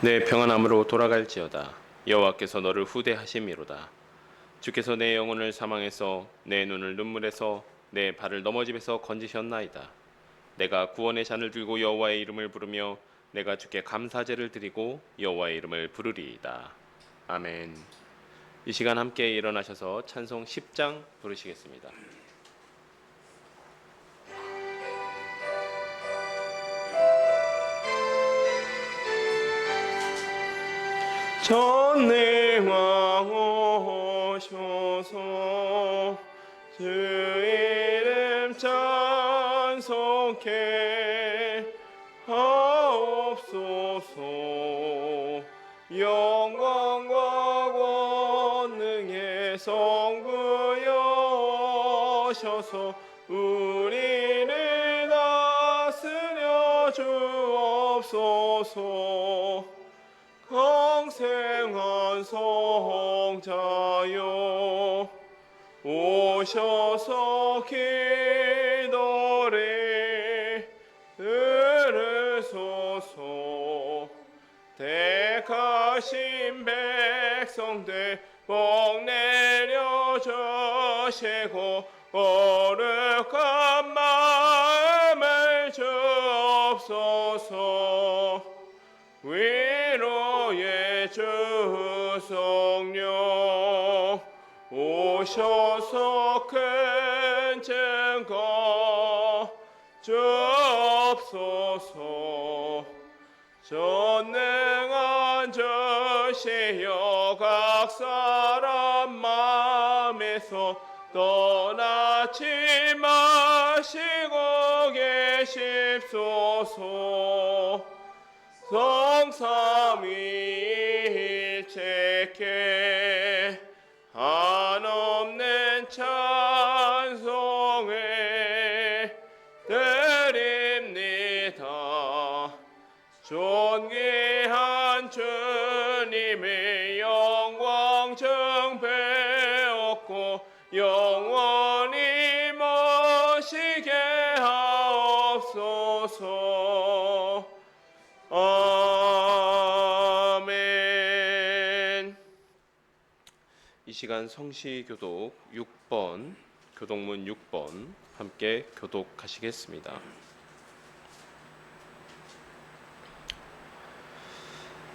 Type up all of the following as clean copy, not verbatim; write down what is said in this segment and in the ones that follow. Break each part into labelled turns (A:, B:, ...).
A: 내 평안함으로 돌아갈지어다. 여호와께서 너를 후대하심이로다. 주께서 내 영혼을 사망에서 내 눈을 눈물에서 내 발을 넘어짐에서 건지셨나이다. 내가 구원의 잔을 들고 여호와의 이름을 부르며 내가 주께 감사제를 드리고 여호와의 이름을 부르리이다. 아멘. 이 시간 함께 일어나셔서 찬송 10장 부르시겠습니다. 전능왕 오셔서 주 이름 찬송케 하옵소서. 영광과 권능의 성부여셔서 우리를 다스려 주옵소서. 강생한 성자여 오셔서 기도를 들으소서. 택하신 백성들 복 내려 주시고 거룩한 마음을 주옵소서. 위로의 주 성령 오셔서 큰 증거 주옵소서. 전능한 주시여 각 사람 마음에서 떠나지 마시고 계십소서. 성삼위일체께 한없는 찬송을 드립니다. 존귀한 주님의 영광 증배없고 영원히 모시게 하옵소서. 아멘. 이 시간 성시교독 6번, 교독문 6번 함께 교독하시겠습니다.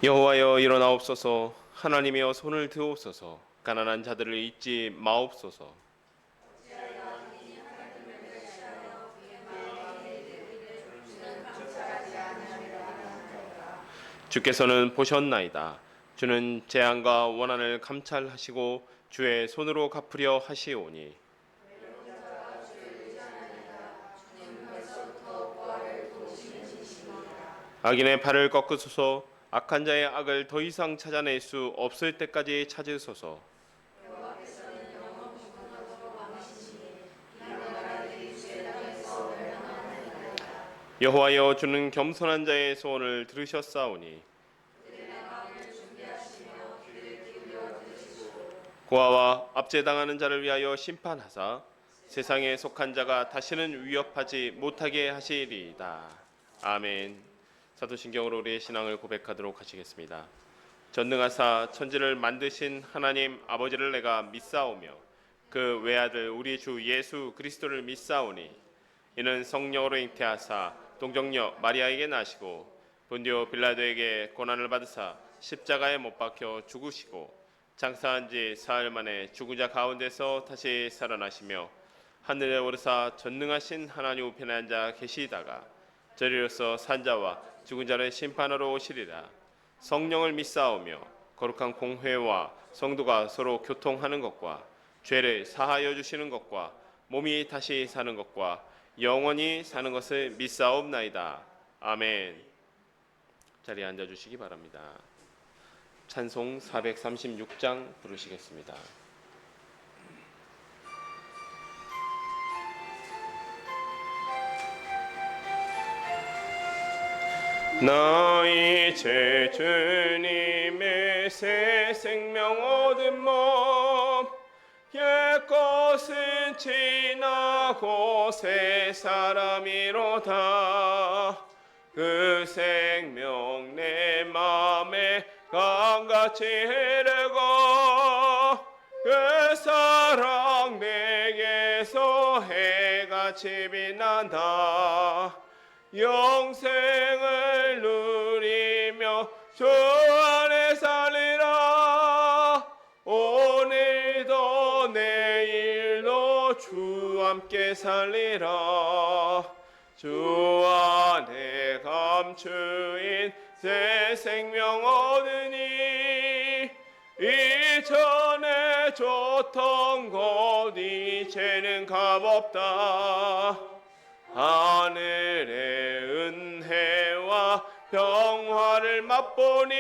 A: 여호와여 일어나옵소서. 하나님이여 손을 드옵소서. 가난한 자들을 잊지 마옵소서. 주께서는 보셨나이다. 주는 재앙과 원한을 감찰하시고 주의 손으로 갚으려 하시오니 악인의 발을 꺾으소서. 악한 자의 악을 더 이상 찾아낼 수 없을 때까지 찾으소서. 여호와여 주는 겸손한 자의 소원을 들으셨사오니 고아와 압제당하는 자를 위하여 심판하사 세상에 속한 자가 다시는 위협하지 못하게 하시리이다. 아멘. 사도신경으로 우리의 신앙을 고백하도록 하시겠습니다. 전능하사 천지를 만드신 하나님 아버지를 내가 믿사오며 그 외아들 우리 주 예수 그리스도를 믿사오니 이는 성령으로 잉태하사 동정녀 마리아에게 나시고 본디오 빌라도에게 고난을 받으사 십자가에 못 박혀 죽으시고 장사한 지 사흘 만에 죽은 자 가운데서 다시 살아나시며 하늘에 오르사 전능하신 하나님 우편에 앉아 계시다가 저리로서 산자와 죽은 자를 심판하러 오시리라. 성령을 믿사오며 거룩한 공회와 성도가 서로 교통하는 것과 죄를 사하여 주시는 것과 몸이 다시 사는 것과 영원히 사는 것을 믿사옵나이다. 아멘. 자리에 앉아주시기 바랍니다. 찬송 436장 부르시겠습니다. 나 이제 주님의 새 생명 얻은 몸 옛것은 지나고 새 사람이로다. 그 생명 내 맘에 강같이 흐르고 그 사랑 내게서 해같이 빛난다. 영생을 누리며 주 안에 살리라. 오늘도 내일도 주 함께 살리라. 주 안에 감추인 새 생명 얻으니 이전에 줬던 것 이제는 값없다. 하늘의 은혜와 평화를 맛보니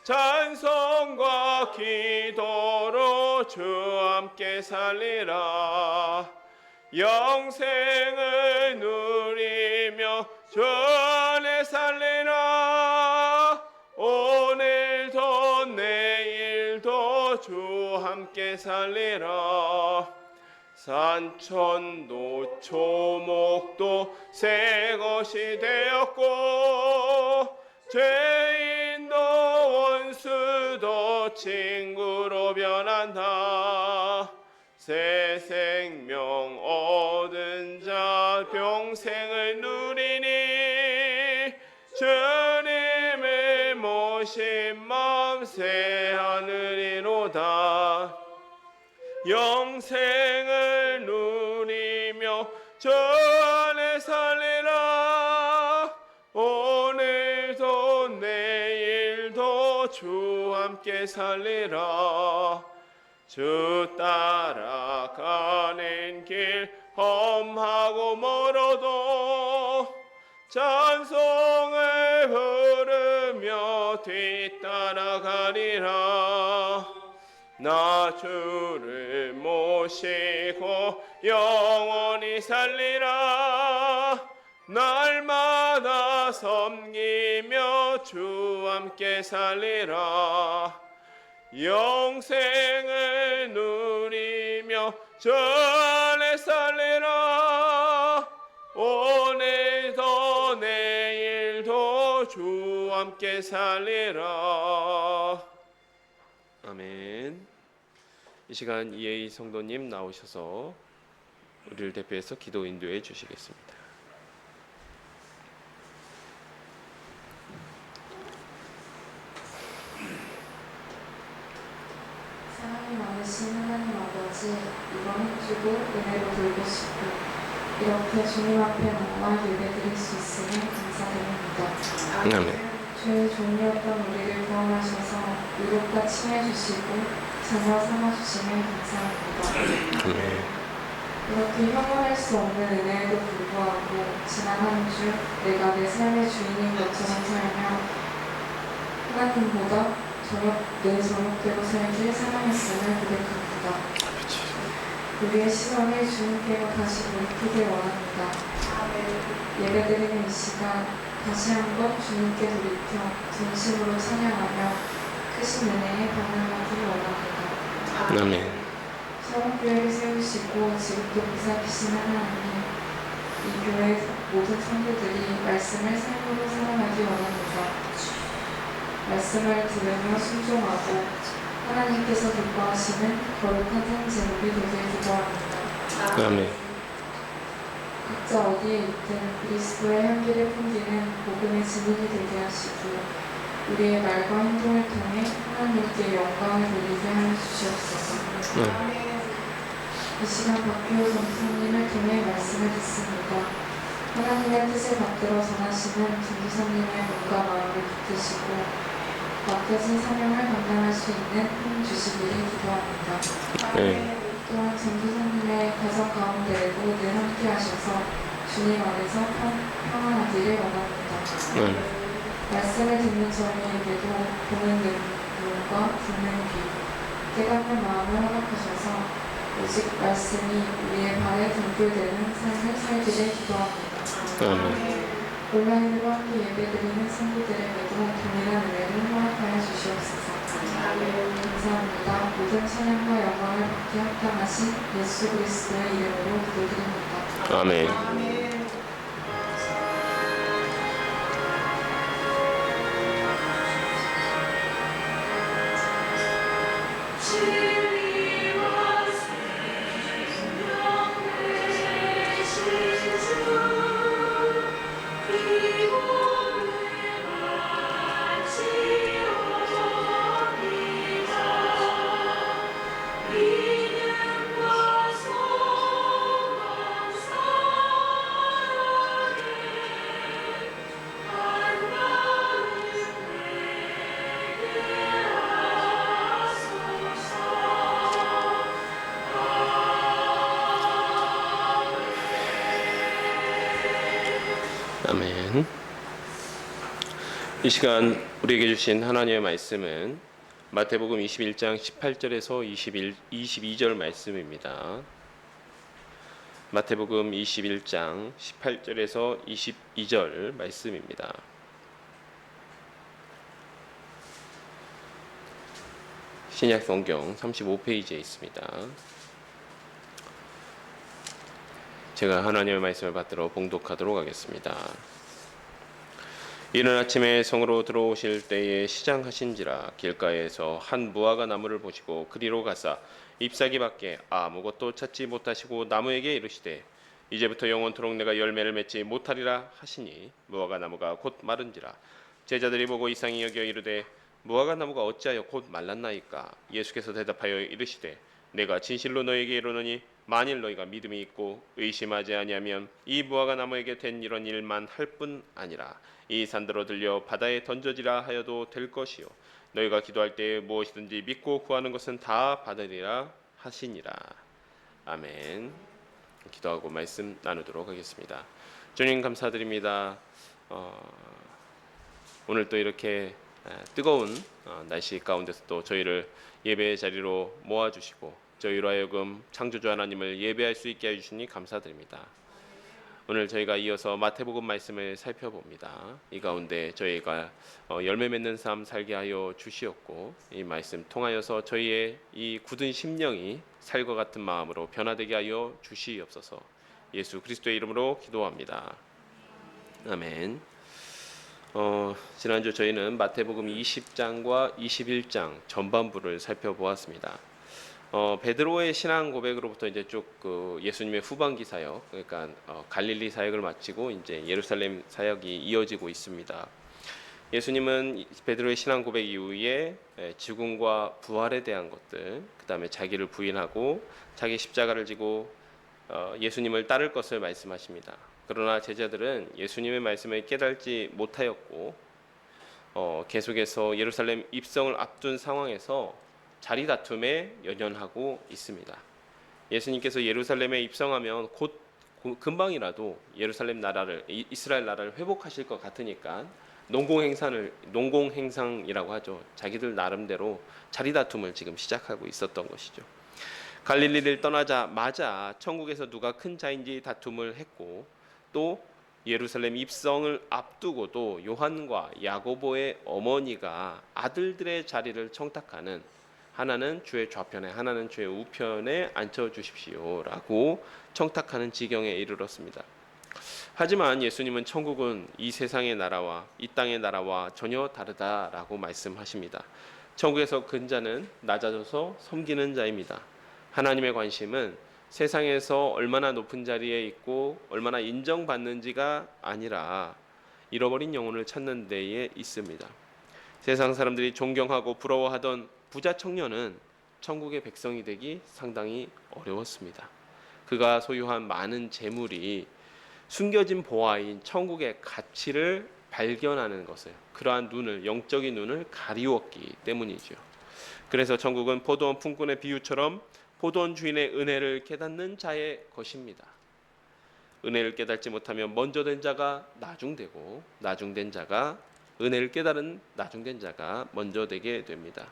A: 찬송과 기도로 주 함께 살리라. 영생을 누리며 주 안에 살리라. 오늘도 내일도 주 함께 살리라. 산천도 초목도 새 것이 되었고 죄인도 원수도 친구로 변한다. 새 생명 얻은 자 평생을 누리니 주님을 모신 마음 새 하늘이로다. 영생을 누리며 주 안에 살리라. 오늘도 내일도 주 함께 살리라. 주 따라가는 길 험하고 멀어도 찬송을 부르며 뒤따라가리라. 나 주를 모시고 영원히 살리라. 날마다 섬기며 주 함께 살리라. 영생을 누리며 주 안에 살리라. 오늘도 내일도 주 함께 살리라. 아멘. 이 시간 이혜희 성도님 나오셔서 우리를 대표해서 기도 인도해 주시겠습니다.
B: 사랑이 많으신 하나님 아버지, 이번 한 주도 은혜로 돌보시고 이렇게 주님 앞에 나와 예배드릴 수 있으니 감사드립니다.
A: 아멘.
B: 죄의 종이었던 우리를 구원하셔서 의롭다 칭해주시고 자녀 삼아주시니 감사합니다.
A: 아멘.
B: 이렇게 형언할 수 없는 은혜에도 불구하고 지난 한 주 내가 내 삶의 주인인 것처럼 살며 하나님보다 내 저녁대로 살길 사랑했음을 고백합니다. 우리의 시선을 주님께로 다시 돌리게 원합니다. 예배드리는 이 시간 다시 한번 주님께 돌이켜 진심으로 찬양하며 크신 은혜에 반응하기 원합니다.
A: 아멘.
B: 서원교회를 세우시고 지금도 보살피신 하나님, 이 교회 모든 성도들이 말씀을 삶으로 살아가기 원합니다. 말씀을 들으며 순종하고 하나님께서 기뻐하시는 거룩한 삶 제목이 되길 기도합니다.
A: 아멘.
B: 각자 어디에 있든 그리스도의 향기를 풍기는 복음의 증인이 되게 하시고 우리의 말과 행동을 통해 하나님께 영광을 돌리게 하여 주시옵소서. 이 시간 박효 전사님을 통해 말씀을 듣습니다. 하나님의 뜻을 받들어 전하시는 전도사님의 몸과 마음을 붙드시고 맡겨진 사명을 감당할 수 있는 힘 주시기를 기도합니다.
A: 네.
B: 또한 전도사님의 가정 가운데에도 늘 함께 하셔서 주님 안에서 평안하기를 원합니다. 말씀을 듣는 저희에게도 보는 눈과 듣는 귀, 깨닫는 마음을 허락하셔서 오직 말씀이 우리의 발에 등불되는 삶을 살기를 기도합니다. 온라인으로 함께 예배드리는 성도들에게도 동일한 은혜를 허락하여 주시옵소서. 감사합니다. 모든 찬양과 영광을 받게 합당하신 예수 그리스도의 이름으로 기도드립니다.
A: 아멘. 이 시간 우리에게 주신 하나님의 말씀은 마태복음 21장 18절에서 22절 말씀입니다. 마태복음 21장 18절에서 22절 말씀입니다. 신약 성경 35페이지에 있습니다. 제가 하나님의 말씀을 받들어 봉독하도록 하겠습니다. 이른 아침에 성으로 들어오실 때에 시장하신지라 길가에서 한 무화과 나무를 보시고 그리로 가사 잎사귀 밖에 아무것도 찾지 못하시고 나무에게 이르시되 이제부터 영원토록 내가 열매를 맺지 못하리라 하시니 무화과 나무가 곧 마른지라. 제자들이 보고 이상히 여겨 이르되 무화과 나무가 어찌하여 곧 말랐나이까. 예수께서 대답하여 이르시되 내가 진실로 너에게 이르노니 만일 너희가 믿음이 있고 의심하지 아니하면 이 무화과 나무에게 된 이런 일만 할 뿐 아니라 이 산들어 들려 바다에 던져지라 하여도 될 것이요 너희가 기도할 때 무엇이든지 믿고 구하는 것은 다 받으리라 하시니라. 아멘. 기도하고 말씀 나누도록 하겠습니다. 주님 감사드립니다. 오늘 또 이렇게 뜨거운 날씨 가운데서 또 저희를 예배의 자리로 모아주시고 저희로 하여금 창조주 하나님을 예배할 수 있게 해주시니 감사드립니다. 오늘 저희가 이어서 마태복음 말씀을 살펴봅니다. 이 가운데 저희가 열매 맺는 삶 살게 하여 주시었고 이 말씀 통하여서 저희의 이 굳은 심령이 살과 같은 마음으로 변화되게 하여 주시옵소서. 예수 그리스도의 이름으로 기도합니다. 아멘. 지난주 저희는 마태복음 20장과 21장 전반부를 살펴보았습니다. 베드로의 신앙 고백으로부터 이제 쭉 그 예수님의 후반기 사역, 그러니까 갈릴리 사역을 마치고 이제 예루살렘 사역이 이어지고 있습니다. 예수님은 베드로의 신앙 고백 이후에 죽음과 부활에 대한 것들, 그 다음에 자기를 부인하고 자기 십자가를 지고 예수님을 따를 것을 말씀하십니다. 그러나 제자들은 예수님의 말씀을 깨달지 못하였고 계속해서 예루살렘 입성을 앞둔 상황에서 자리 다툼에 연연하고 있습니다. 예수님께서 예루살렘에 입성하면 곧 금방이라도 예루살렘 나라를 이스라엘 나라를 회복하실 것 같으니까 농공행상이라고 하죠. 자기들 나름대로 자리 다툼을 지금 시작하고 있었던 것이죠. 갈릴리를 떠나자마자 천국에서 누가 큰 자인지 다툼을 했고 또 예루살렘 입성을 앞두고도 요한과 야고보의 어머니가 아들들의 자리를 청탁하는 하나는 주의 좌편에 하나는 주의 우편에 앉혀주십시오라고 청탁하는 지경에 이르렀습니다. 하지만 예수님은 천국은 이 세상의 나라와 이 땅의 나라와 전혀 다르다라고 말씀하십니다. 천국에서 큰 자는 낮아져서 섬기는 자입니다. 하나님의 관심은 세상에서 얼마나 높은 자리에 있고 얼마나 인정받는지가 아니라 잃어버린 영혼을 찾는 데에 있습니다. 세상 사람들이 존경하고 부러워하던 부자 청년은 천국의 백성이 되기 상당히 어려웠습니다. 그가 소유한 많은 재물이 숨겨진 보화인 천국의 가치를 발견하는 것을 그러한 눈을 영적인 눈을 가리웠기 때문이죠. 그래서 천국은 포도원 품꾼의 비유처럼 포도원 주인의 은혜를 깨닫는 자의 것입니다. 은혜를 깨닫지 못하면 먼저 된 자가 나중되고 나중된 자가 은혜를 깨달은 나중된 자가 먼저 되게 됩니다.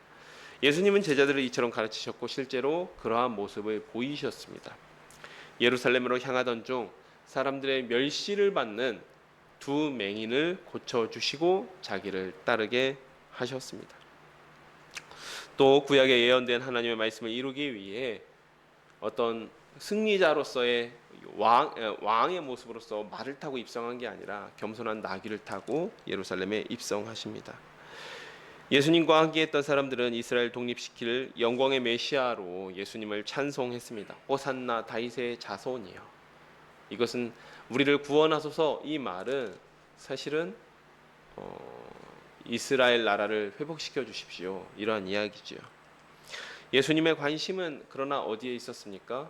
A: 예수님은 제자들을 이처럼 가르치셨고 실제로 그러한 모습을 보이셨습니다. 예루살렘으로 향하던 중 사람들의 멸시를 받는 두 맹인을 고쳐주시고 자기를 따르게 하셨습니다. 또 구약에 예언된 하나님의 말씀을 이루기 위해 어떤 승리자로서의 왕의 모습으로서 말을 타고 입성한 게 아니라 겸손한 나귀를 타고 예루살렘에 입성하십니다. 예수님과 함께했던 사람들은 이스라엘 독립시킬 영광의 메시아로 예수님을 찬송했습니다. 호산나 다윗의 자손이요. 이것은 우리를 구원하소서. 이 말은 사실은 이스라엘 나라를 회복시켜 주십시오. 이러한 이야기죠. 예수님의 관심은 그러나 어디에 있었습니까?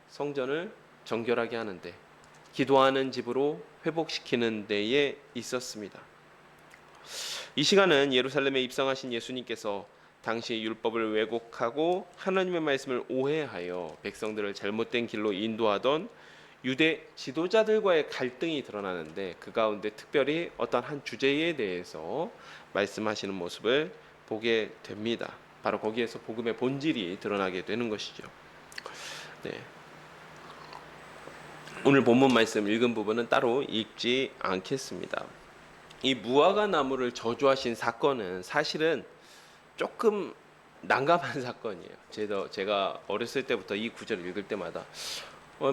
A: 성전을 정결하게 하는데, 기도하는 집으로 회복시키는 데에 있었습니다. 이 시간은 예루살렘에 입성하신 예수님께서 당시 율법을 왜곡하고 하나님의 말씀을 오해하여 백성들을 잘못된 길로 인도하던 유대 지도자들과의 갈등이 드러나는데 그 가운데 특별히 어떤 한 주제에 대해서 말씀하시는 모습을 보게 됩니다. 바로 거기에서 복음의 본질이 드러나게 되는 것이죠. 네. 오늘 본문 말씀 읽은 부분은 따로 읽지 않겠습니다. 이 무화과 나무를 저주하신 사건은 사실은 조금 난감한 사건이에요. 제가 어렸을 때부터 이 구절을 읽을 때마다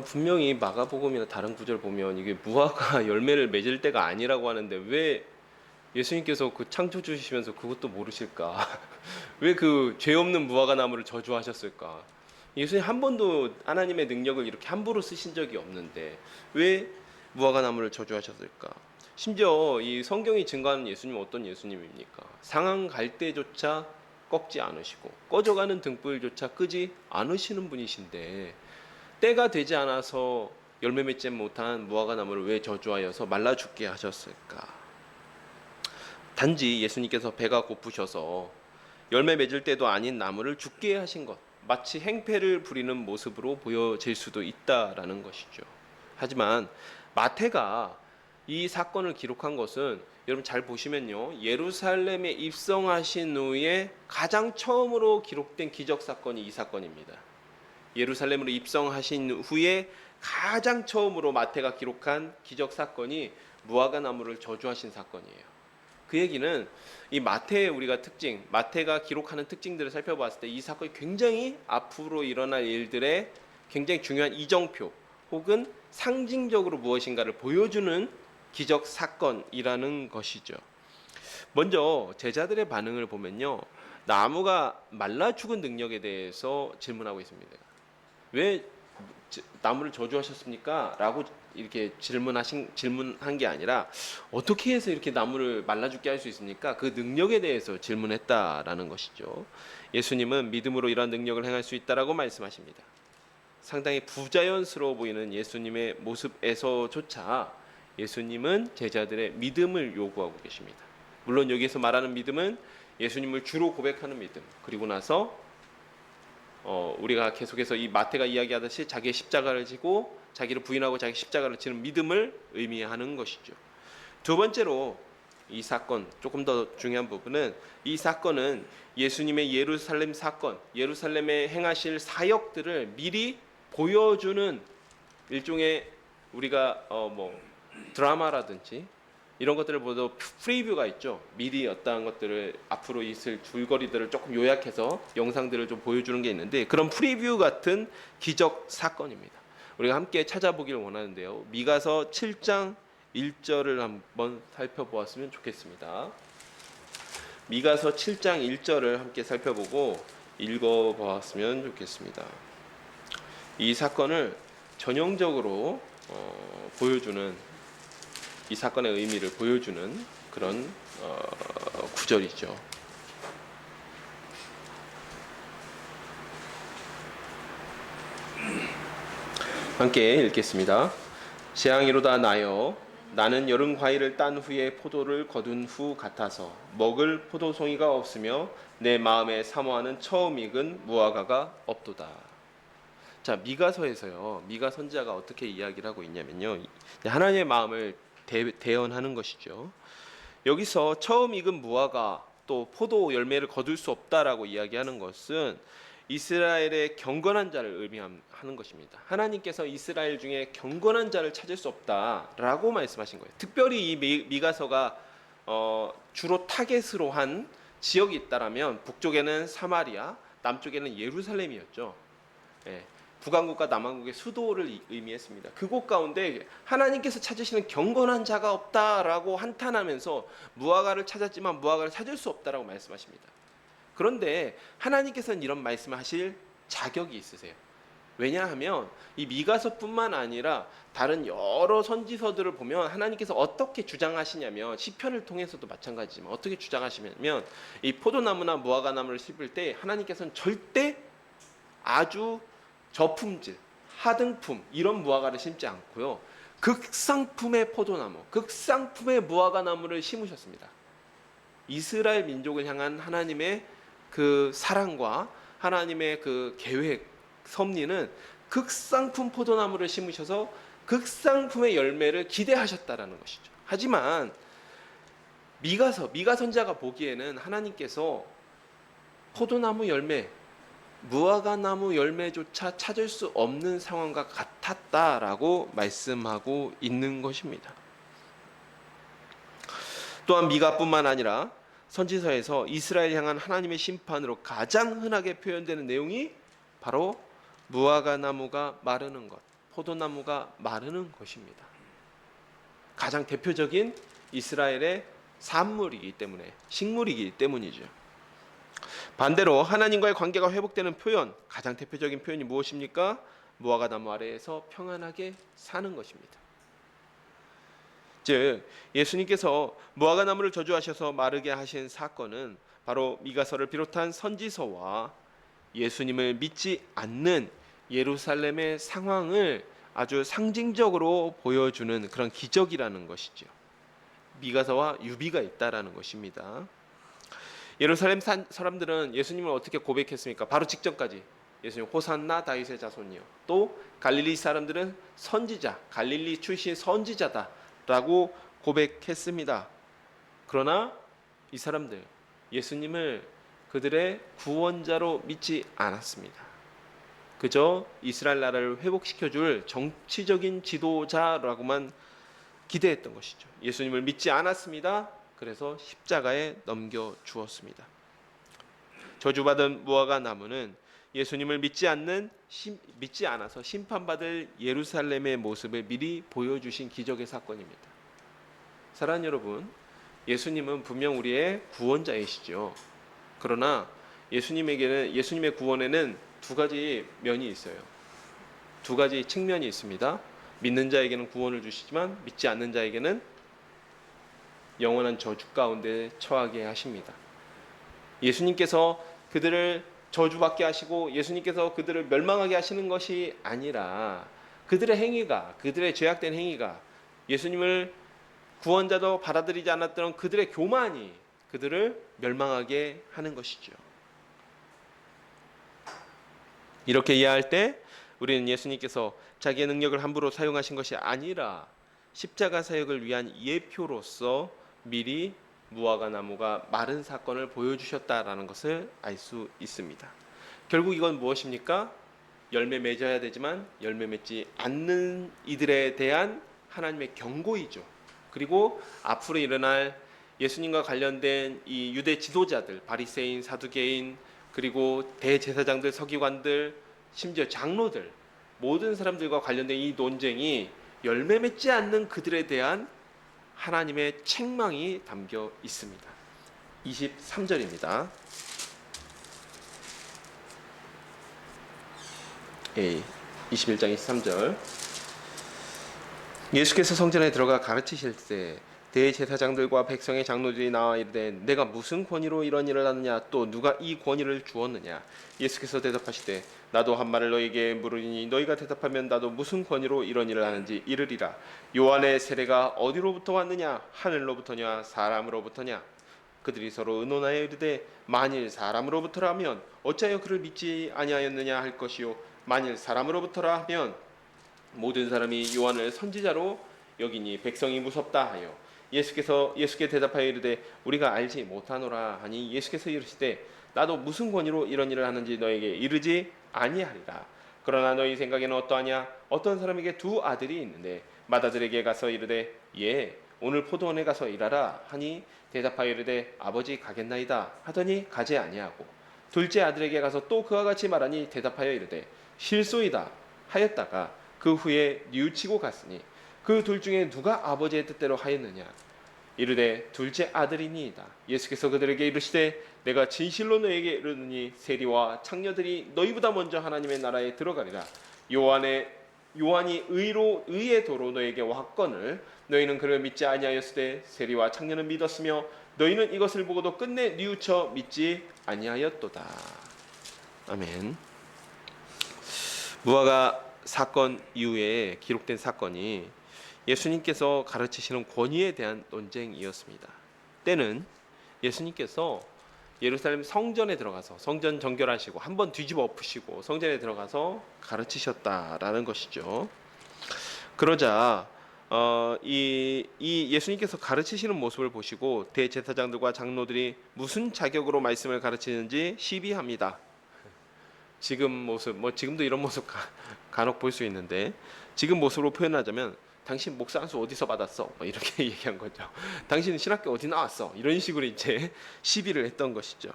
A: 분명히 마가복음이나 다른 구절 보면 이게 무화과 열매를 맺을 때가 아니라고 하는데 왜 예수님께서 그 창조 주시면서 그것도 모르실까? 왜 그 죄 없는 무화과 나무를 저주하셨을까? 예수님 한 번도 하나님의 능력을 이렇게 함부로 쓰신 적이 없는데 왜 무화과 나무를 저주하셨을까? 심지어 이 성경이 증거하는 예수님은 어떤 예수님입니까? 상한 갈대조차 꺾지 않으시고 꺼져가는 등불조차 끄지 않으시는 분이신데 때가 되지 않아서 열매 맺지 못한 무화과 나무를 왜 저주하여서 말라 죽게 하셨을까? 단지 예수님께서 배가 고프셔서 열매 맺을 때도 아닌 나무를 죽게 하신 것, 마치 행패를 부리는 모습으로 보여질 수도 있다라는 것이죠. 하지만 마태가 이 사건을 기록한 것은 여러분 잘 보시면요, 예루살렘에 입성하신 후에 가장 처음으로 기록된 기적 사건이 이 사건입니다. 예루살렘으로 입성하신 후에 가장 처음으로 마태가 기록한 기적 사건이 무화과 나무를 저주하신 사건이에요. 그 얘기는 이 마태의 우리가 마태가 기록하는 특징들을 살펴봤을 때 이 사건이 굉장히 앞으로 일어날 일들의 굉장히 중요한 이정표 혹은 상징적으로 무엇인가를 보여주는 기적 사건이라는 것이죠. 먼저 제자들의 반응을 보면요, 나무가 말라 죽은 능력에 대해서 질문하고 있습니다. 왜 나무를 저주하셨습니까? 라고 이렇게 질문한 게 아니라 어떻게 해서 이렇게 나무를 말라 죽게 할 수 있습니까? 그 능력에 대해서 질문했다라는 것이죠. 예수님은 믿음으로 이러한 능력을 행할 수 있다라고 말씀하십니다. 상당히 부자연스러워 보이는 예수님의 모습에서조차 예수님은 제자들의 믿음을 요구하고 계십니다. 물론 여기서 말하는 믿음은 예수님을 주로 고백하는 믿음, 그리고 나서 우리가 계속해서 이 마태가 이야기하듯이 자기의 십자가를 지고 자기를 부인하고 자기 십자가를 지는 믿음을 의미하는 것이죠. 두 번째로 이 사건, 조금 더 중요한 부분은 이 사건은 예수님의 예루살렘 사건, 예루살렘에 행하실 사역들을 미리 보여주는 일종의 우리가 드라마라든지 이런 것들을 보도 프리뷰가 있죠. 미리 어떠한 것들을 앞으로 있을 줄거리들을 조금 요약해서 영상들을 좀 보여주는 게 있는데 그런 프리뷰 같은 기적 사건입니다. 우리가 함께 찾아보길 원하는데요. 미가서 7장 1절을 한번 살펴보았으면 좋겠습니다. 미가서 7장 1절을 함께 살펴보고 읽어보았으면 좋겠습니다. 이 사건을 전형적으로 보여주는, 이 사건의 의미를 보여주는 그런 구절이죠. 함께 읽겠습니다. 재앙이로다 나여 나는 여름 과일을 딴 후에 포도를 거둔 후 같아서 먹을 포도송이가 없으며 내 마음에 사모하는 처음 익은 무화과가 없도다. 자, 미가서에서요, 미가 선지자가 어떻게 이야기를 하고 있냐면요, 하나님의 마음을 대언하는 것이죠. 여기서 처음 익은 무화과 또 포도 열매를 거둘 수 없다라고 이야기하는 것은 이스라엘의 경건한 자를 의미하는 것입니다. 하나님께서 이스라엘 중에 경건한 자를 찾을 수 없다라고 말씀하신 거예요. 특별히 이 미가서가 주로 타겟으로 한 지역이 있다라면 북쪽에는 사마리아, 남쪽에는 예루살렘이었죠. 예. 북왕국과 남왕국의 수도를 의미했습니다. 그곳 가운데 하나님께서 찾으시는 경건한 자가 없다라고 한탄하면서 무화과를 찾았지만 무화과를 찾을 수 없다라고 말씀하십니다. 그런데 하나님께서는 이런 말씀을 하실 자격이 있으세요. 왜냐하면 이 미가서뿐만 아니라 다른 여러 선지서들을 보면 하나님께서 어떻게 주장하시냐면, 시편을 통해서도 마찬가지지만 어떻게 주장하시냐면, 이 포도나무나 무화과나무를 심을 때 하나님께서는 절대 아주 저품질, 하등품 이런 무화과를 심지 않고요, 극상품의 포도나무, 극상품의 무화과나무를 심으셨습니다. 이스라엘 민족을 향한 하나님의 그 사랑과 하나님의 그 계획, 섭리는 극상품 포도나무를 심으셔서 극상품의 열매를 기대하셨다라는 것이죠. 하지만 미가 선지자가 보기에는 하나님께서 포도나무 열매, 무화과나무 열매조차 찾을 수 없는 상황과 같았다라고 말씀하고 있는 것입니다. 또한 미가뿐만 아니라 선지서에서 이스라엘 향한 하나님의 심판으로 가장 흔하게 표현되는 내용이 바로 무화과나무가 마르는 것, 포도나무가 마르는 것입니다. 가장 대표적인 이스라엘의 산물이기 때문에, 식물이기 때문이죠. 반대로 하나님과의 관계가 회복되는 표현, 가장 대표적인 표현이 무엇입니까? 무화과나무 아래에서 평안하게 사는 것입니다. 즉 예수님께서 무화과나무를 저주하셔서 마르게 하신 사건은 바로 미가서를 비롯한 선지서와 예수님을 믿지 않는 예루살렘의 상황을 아주 상징적으로 보여주는 그런 기적이라는 것이죠. 미가서와 유비가 있다라는 것입니다. 예루살렘 사람들은 예수님을 어떻게 고백했습니까? 바로 직전까지 예수님 호산나 다윗의 자손이요. 또 갈릴리 사람들은 선지자, 갈릴리 출신 선지자다라고 고백했습니다. 그러나 이 사람들 예수님을 그들의 구원자로 믿지 않았습니다. 그저 이스라엘 나라를 회복시켜줄 정치적인 지도자라고만 기대했던 것이죠. 예수님을 믿지 않았습니다. 그래서 십자가에 넘겨주었습니다. 저주받은 무화과 나무는 예수님을 믿지 않아서 심판받을 예루살렘의 모습을 미리 보여주신 기적의 사건입니다. 사랑하는 여러분, 예수님은 분명 우리의 구원자이시죠. 그러나 예수님의 구원에는 두 가지 면이 있어요. 두 가지 측면이 있습니다. 믿는 자에게는 구원을 주시지만 믿지 않는 자에게는 영원한 저주 가운데 처하게 하십니다. 예수님께서 그들을 저주받게 하시고 예수님께서 그들을 멸망하게 하시는 것이 아니라 그들의 행위가, 그들의 죄악된 행위가, 예수님을 구원자도 받아들이지 않았던 그들의 교만이 그들을 멸망하게 하는 것이죠. 이렇게 이해할 때 우리는 예수님께서 자기의 능력을 함부로 사용하신 것이 아니라 십자가 사역을 위한 예표로서 미리 무화과 나무가 마른 사건을 보여주셨다라는 것을 알 수 있습니다. 결국 이건 무엇입니까? 열매 맺어야 되지만 열매 맺지 않는 이들에 대한 하나님의 경고이죠. 그리고 앞으로 일어날 예수님과 관련된 이 유대 지도자들, 바리새인, 사두개인, 그리고 대제사장들, 서기관들, 심지어 장로들, 모든 사람들과 관련된 이 논쟁이 열매 맺지 않는 그들에 대한 하나님의 책망이 담겨 있습니다. 23절입니다. 21장 23절. 예수께서 성전에 들어가 가르치실 때 대제사장들과 백성의 장로들이 나와 이르되 내가 무슨 권위로 이런 일을 하느냐, 또 누가 이 권위를 주었느냐. 예수께서 대답하시되 나도 한 말을 너희에게 물으리니 너희가 대답하면 나도 무슨 권위로 이런 일을 하는지 이르리라. 요한의 세례가 어디로부터 왔느냐, 하늘로부터냐 사람으로부터냐. 그들이 서로 의논하여 이르되 만일 사람으로부터라면 어찌하여 그를 믿지 아니하였느냐 할 것이요 만일 사람으로부터라 하면 모든 사람이 요한을 선지자로 여기니 백성이 무섭다 하여 예수께 대답하여 이르되 우리가 알지 못하노라 하니 예수께서 이르시되 나도 무슨 권위로 이런 일을 하는지 너에게 이르지 아니하리라. 그러나 너희 생각에는 어떠하냐? 어떤 사람에게 두 아들이 있는데 맏아들에게 가서 이르되 예 오늘 포도원에 가서 일하라 하니 대답하여 이르되 아버지 가겠나이다 하더니 가지 아니하고 둘째 아들에게 가서 또 그와 같이 말하니 대답하여 이르되 실소이다 하였다가 그 후에 뉘우치고 갔으니 그 둘 중에 누가 아버지의 뜻대로 하였느냐? 이르되 둘째 아들이니이다. 예수께서 그들에게 이르시되 내가 진실로 너에게 이르노니 세리와 창녀들이 너희보다 먼저 하나님의 나라에 들어가리라. 요한이 의의 도로 너에게 왔거늘 너희는 그를 믿지 아니하였으되 세리와 창녀는 믿었으며 너희는 이것을 보고도 끝내 뉘우쳐 믿지 아니하였도다. 아멘. 무화과 사건 이후에 기록된 사건이 예수님께서 가르치시는 권위에 대한 논쟁이었습니다. 때는 예수님께서 예루살렘 성전에 들어가서 성전 정결하시고 한번 뒤집어 엎으시고 성전에 들어가서 가르치셨다라는 것이죠. 그러자 이 예수님께서 가르치시는 모습을 보시고 대제사장들과 장로들이 무슨 자격으로 말씀을 가르치는지 시비합니다. 지금 모습, 뭐 지금도 이런 모습 간혹 볼 수 있는데, 지금 모습으로 표현하자면 당신 목사 안수 어디서 받았어? 뭐 이렇게 얘기한 거죠. 당신은 신학교 어디 나왔어? 이런 식으로 이제 시비를 했던 것이죠.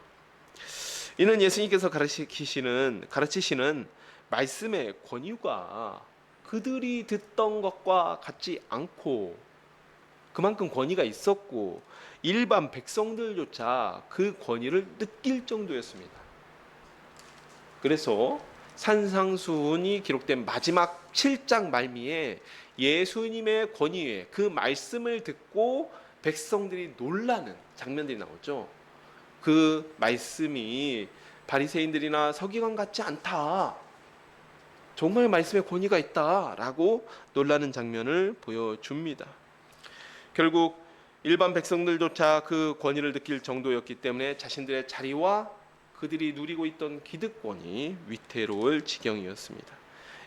A: 이는 예수님께서 가르치시는 말씀의 권위가 그들이 듣던 것과 같지 않고, 그만큼 권위가 있었고 일반 백성들조차 그 권위를 느낄 정도였습니다. 그래서 산상수훈이 기록된 마지막 7장 말미에 예수님의 권위에 그 말씀을 듣고 백성들이 놀라는 장면들이 나오죠. 그 말씀이 바리새인들이나 서기관 같지 않다, 정말 말씀에 권위가 있다라고 놀라는 장면을 보여줍니다. 결국 일반 백성들조차 그 권위를 느낄 정도였기 때문에 자신들의 자리와 그들이 누리고 있던 기득권이 위태로울 지경이었습니다.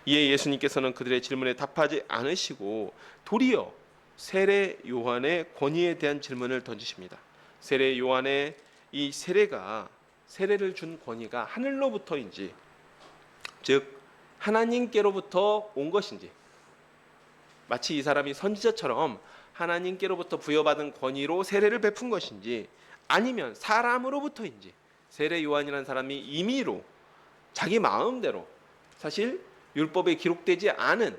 A: 이에 예수님께서는 그들의 질문에 답하지 않으시고 도리어 세례 요한의 권위에 대한 질문을 던지십니다. 세례 요한의 이 세례를 준 권위가 하늘로부터인지, 즉 하나님께로부터 온 것인지, 마치 이 사람이 선지자처럼 하나님께로부터 부여받은 권위로 세례를 베푼 것인지, 아니면 사람으로부터인지, 세례 요한이라는 사람이 임의로 자기 마음대로, 사실 율법에 기록되지 않은,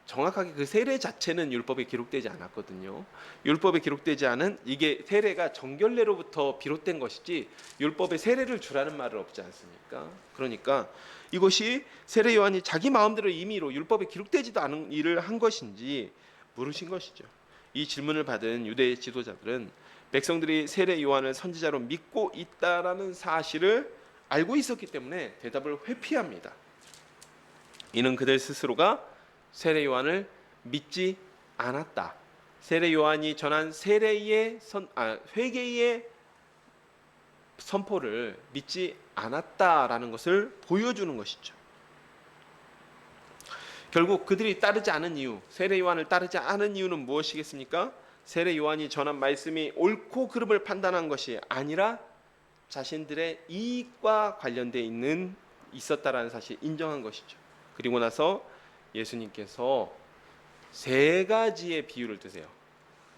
A: 정확하게 그 세례 자체는 율법에 기록되지 않았거든요. 율법에 기록되지 않은 이게 세례가 정결례로부터 비롯된 것이지 율법에 세례를 주라는 말은 없지 않습니까? 그러니까 이것이 세례 요한이 자기 마음대로 임의로 율법에 기록되지도 않은 일을 한 것인지 물으신 것이죠. 이 질문을 받은 유대 지도자들은 백성들이 세례 요한을 선지자로 믿고 있다라는 사실을 알고 있었기 때문에 대답을 회피합니다. 이는 그들 스스로가 세례 요한을 믿지 않았다, 세례 요한이 전한 회개의 선포를 믿지 않았다라는 것을 보여주는 것이죠. 결국 그들이 따르지 않은 이유, 세례 요한을 따르지 않은 이유는 무엇이겠습니까? 세례 요한이 전한 말씀이 옳고 그름을 판단한 것이 아니라 자신들의 이익과 관련되어 있었다라는 사실 인정한 것이죠. 그리고 나서 예수님께서 세 가지의 비유를 드세요.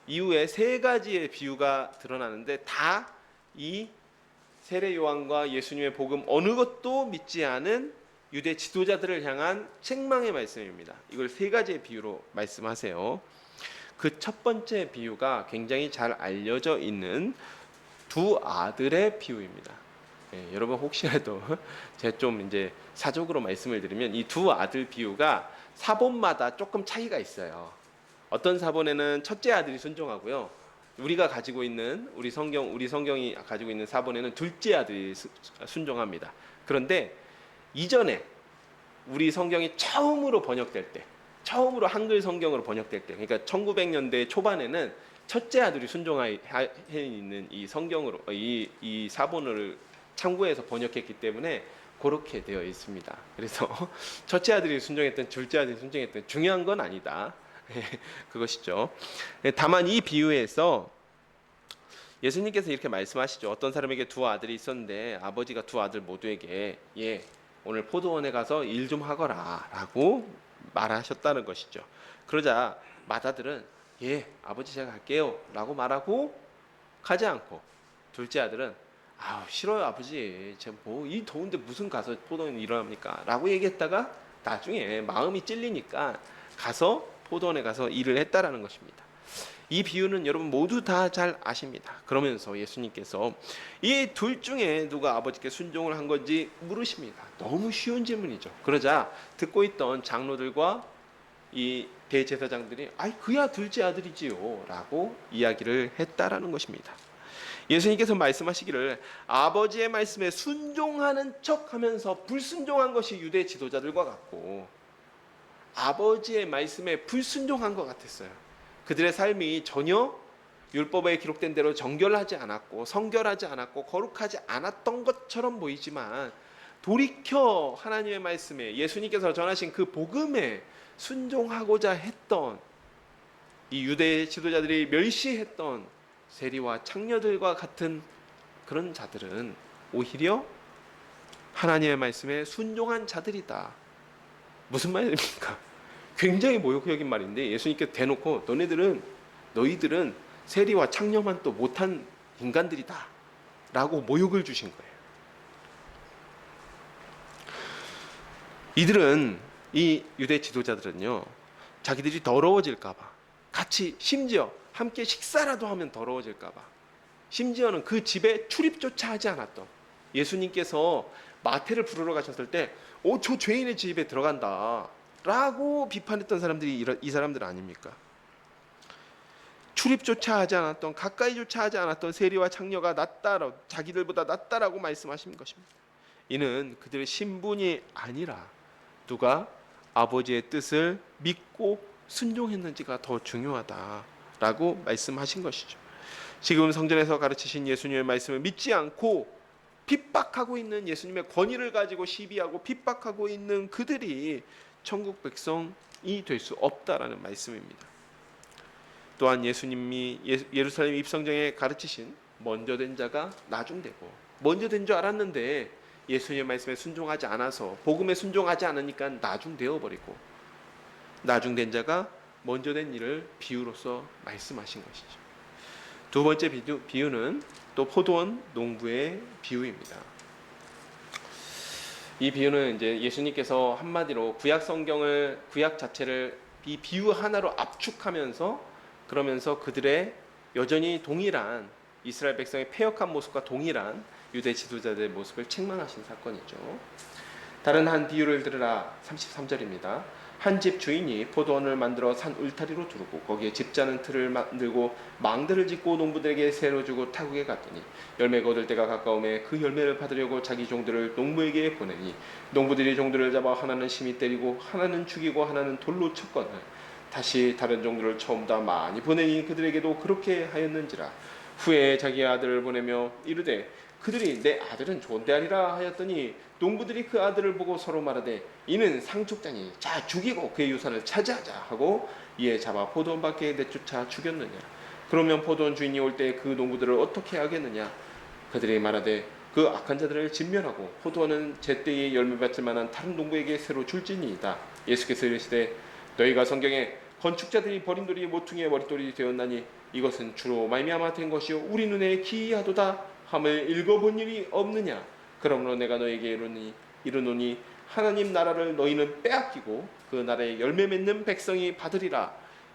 A: 이후에 세 가지의 비유가 드러나는데 다 이 세례 요한과 예수님의 복음 어느 것도 믿지 않은 유대 지도자들을 향한 책망의 말씀입니다. 이걸 세 가지의 비유로 말씀하세요. 그 첫 번째 비유가 굉장히 잘 알려져 있는 두 아들의 비유입니다. 여러분 혹시라도 제가 좀 이제 사적으로 말씀을 드리면 이 두 아들 비유가 사본마다 조금 차이가 있어요. 어떤 사본에는 첫째 아들이 순종하고요, 우리가 가지고 있는 우리 성경이 가지고 있는 사본에는 둘째 아들이 순종합니다. 그런데 이전에 우리 성경이 처음으로 번역될 때, 처음으로 한글 성경으로 번역될 때, 그러니까 1900년대 초반에는 첫째 아들이 순종해 있는 이 성경으로 이 사본을 참고해서 번역했기 때문에 그렇게 되어 있습니다. 그래서 첫째 아들이 순종했든 둘째 아들이 순종했든 중요한 건 아니다, 그것이죠. 다만 이 비유에서 예수님께서 이렇게 말씀하시죠. 어떤 사람에게 두 아들이 있었는데 아버지가 두 아들 모두에게 오늘 포도원에 가서 일 좀 하거라 라고 말하셨다는 것이죠. 그러자 맏아들은 아버지 제가 갈게요 라고 말하고 가지 않고, 둘째 아들은 싫어요 아버지, 제가 뭐 이 더운데 무슨 가서 포도원에 일을 합니까 라고 얘기했다가 나중에 마음이 찔리니까 가서 포도원에 가서 일을 했다라는 것입니다. 이 비유는 여러분 모두 다 잘 아십니다. 그러면서 예수님께서 이 둘 중에 누가 아버지께 순종을 한 건지 물으십니다. 너무 쉬운 질문이죠. 그러자 듣고 있던 장로들과 이 대제사장들이 그야 둘째 아들이지요 라고 이야기를 했다라는 것입니다. 예수님께서 말씀하시기를 아버지의 말씀에 순종하는 척하면서 불순종한 것이 유대 지도자들과 같고, 아버지의 말씀에 불순종한 것 같았어요. 그들의 삶이 전혀 율법에 기록된 대로 정결하지 않았고 성결하지 않았고 거룩하지 않았던 것처럼 보이지만, 돌이켜 하나님의 말씀에, 예수님께서 전하신 그 복음에 순종하고자 했던 이 유대 지도자들이 멸시했던 세리와 창녀들과 같은 그런 자들은 오히려 하나님의 말씀에 순종한 자들이다. 무슨 말입니까? 굉장히 모욕적인 말인데 예수님께 대놓고 너희들은 세리와 창녀만 또 못한 인간들이다 라고 모욕을 주신 거예요. 이 유대 지도자들은요, 자기들이 더러워질까봐 같이 심지어 함께 식사라도 하면 더러워질까봐 심지어는 그 집에 출입조차 하지 않았던, 예수님께서 마태를 부르러 가셨을 때 저 죄인의 집에 들어간다 라고 비판했던 사람들이 이 사람들 아닙니까? 출입조차 하지 않았던, 가까이조차 하지 않았던 세리와 창녀가 자기들보다 낫다라고 말씀하신 것입니다. 이는 그들의 신분이 아니라 누가 아버지의 뜻을 믿고 순종했는지가 더 중요하다라고 말씀하신 것이죠. 지금 성전에서 가르치신 예수님의 말씀을 믿지 않고 핍박하고 있는, 예수님의 권위를 가지고 시비하고 핍박하고 있는 그들이 천국 백성이 될 수 없다라는 말씀입니다. 또한 예수님이 예루살렘 입성전에 가르치신 먼저 된 자가 나중되고, 먼저 된 줄 알았는데 예수님의 말씀에 순종하지 않아서, 복음에 순종하지 않으니까 나중되어 버리고, 나중된 자가 먼저 된 일을 비유로서 말씀하신 것이죠. 두 번째 비유는 또 포도원 농부의 비유입니다. 이 비유는 이제 예수님께서 한마디로 구약 자체를 이 비유 하나로 압축하면서, 그러면서 그들의 여전히 동일한 이스라엘 백성의 패역한 모습과 동일한 유대 지도자들의 모습을 책망하신 사건이죠. 다른 한 비유를 들으라. 33절입니다. 한 집 주인이 포도원을 만들어 산 울타리로 두르고 거기에 집자는 틀을 만들고 망들을 짓고 농부들에게 새로 주고 타국에 갔더니 열매가 얻을 때가 가까움에 그 열매를 받으려고 자기 종들을 농부에게 보내니 농부들이 종들을 잡아 하나는 심히 때리고 하나는 죽이고 하나는 돌로 쳤거늘 다시 다른 종들을 처음보다 많이 보내니 그들에게도 그렇게 하였는지라. 후에 자기 아들을 보내며 이르되 그들이 내 아들은 좋은데 하리라 하였더니 농부들이 그 아들을 보고 서로 말하되 이는 상속자니 자 죽이고 그의 유산을 차지하자 하고 이에 잡아 포도원 밖에 내쫓아 죽였느냐. 그러면 포도원 주인이 올 때 그 농부들을 어떻게 하겠느냐. 그들이 말하되 그 악한 자들을 진멸하고 포도원은 제때에 열매 받을 만한 다른 농부에게 새로 줄지니이다. 예수께서 이르시되 너희가 성경에 건축자들이 버린 돌이 모퉁이의 머릿돌이 되었나니 이것은 주로 말미암아 된 것이요 우리 눈에 기이하도다 함을 읽어본 일이 없느냐. 그러므로 내가 너에게 이르노니 하나님 나라를 너희는 빼앗기고 그 나라의 열매 맺는 백성이 받으리라.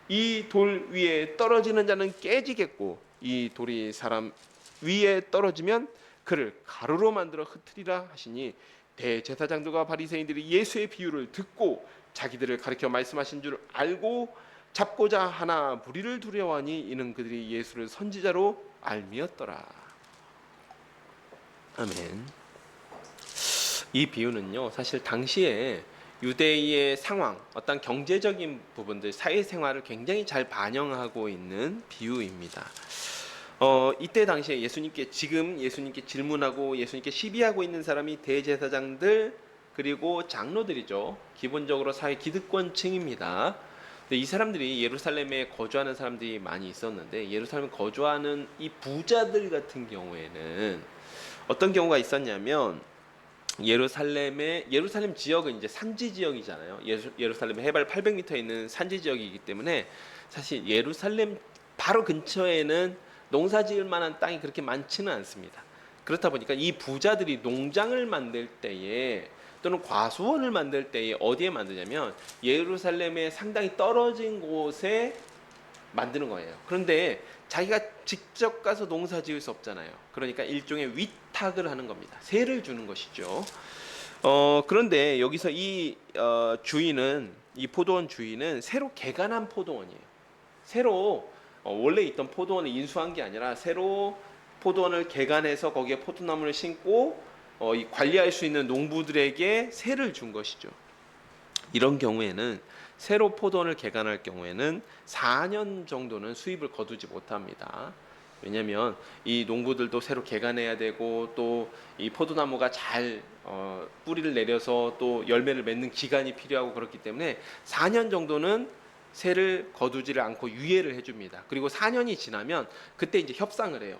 A: 이 돌 위에 떨어지는 자는 깨지겠고 이 돌이 사람 위에 떨어지면 그를 가루로 만들어 흩으리라 하시니 대제사장들과 바리새인들이 예수의 비유를 듣고 자기들을 가리켜 말씀하신 줄 알고 잡고자 하나 무리를 두려워하니 이는 그들이 예수를 선지자로 알미었더라. 아멘. 이 비유는요, 사실 당시에 유대의 상황, 어떤 경제적인 부분들, 사회생활을 굉장히 잘 반영하고 있는 비유입니다. 이때 당시에 예수님께 질문하고 예수님께 시비하고 있는 사람이 대제사장들 그리고 장로들이죠. 기본적으로 사회 기득권층입니다. 근데 이 사람들이 예루살렘에 거주하는 사람들이 많이 있었는데 예루살렘에 거주하는 이 부자들 같은 경우에는 어떤 경우가 있었냐면 예루살렘 지역은 이제 산지 지역이잖아요. 예루살렘 해발 800m에 있는 산지 지역이기 때문에 사실 예루살렘 바로 근처에는 농사지을 만한 땅이 그렇게 많지는 않습니다. 그렇다 보니까 이 부자들이 농장을 만들 때에 또는 과수원을 만들 때에 어디에 만드냐면 예루살렘에 상당히 떨어진 곳에 만드는 거예요. 그런데 자기가 직접 가서 농사 지을 수 없잖아요. 그러니까 일종의 위탁을 하는 겁니다. 세를 주는 것이죠. 그런데 여기서 이 포도원 주인은 새로 개간한 포도원이에요. 새로 원래 있던 포도원을 인수한 게 아니라 새로 포도원을 개간해서 거기에 포도나무를 심고 관리할 수 있는 농부들에게 세를 준 것이죠. 이런 경우에는 새로 포도원을 개간할 경우에는 4년 정도는 수입을 거두지 못합니다. 왜냐하면 이 농부들도 새로 개간해야 되고 또 이 포도나무가 잘 뿌리를 내려서 또 열매를 맺는 기간이 필요하고 그렇기 때문에 4년 정도는 새를 거두지를 않고 유예를 해줍니다. 그리고 4년이 지나면 그때 이제 협상을 해요.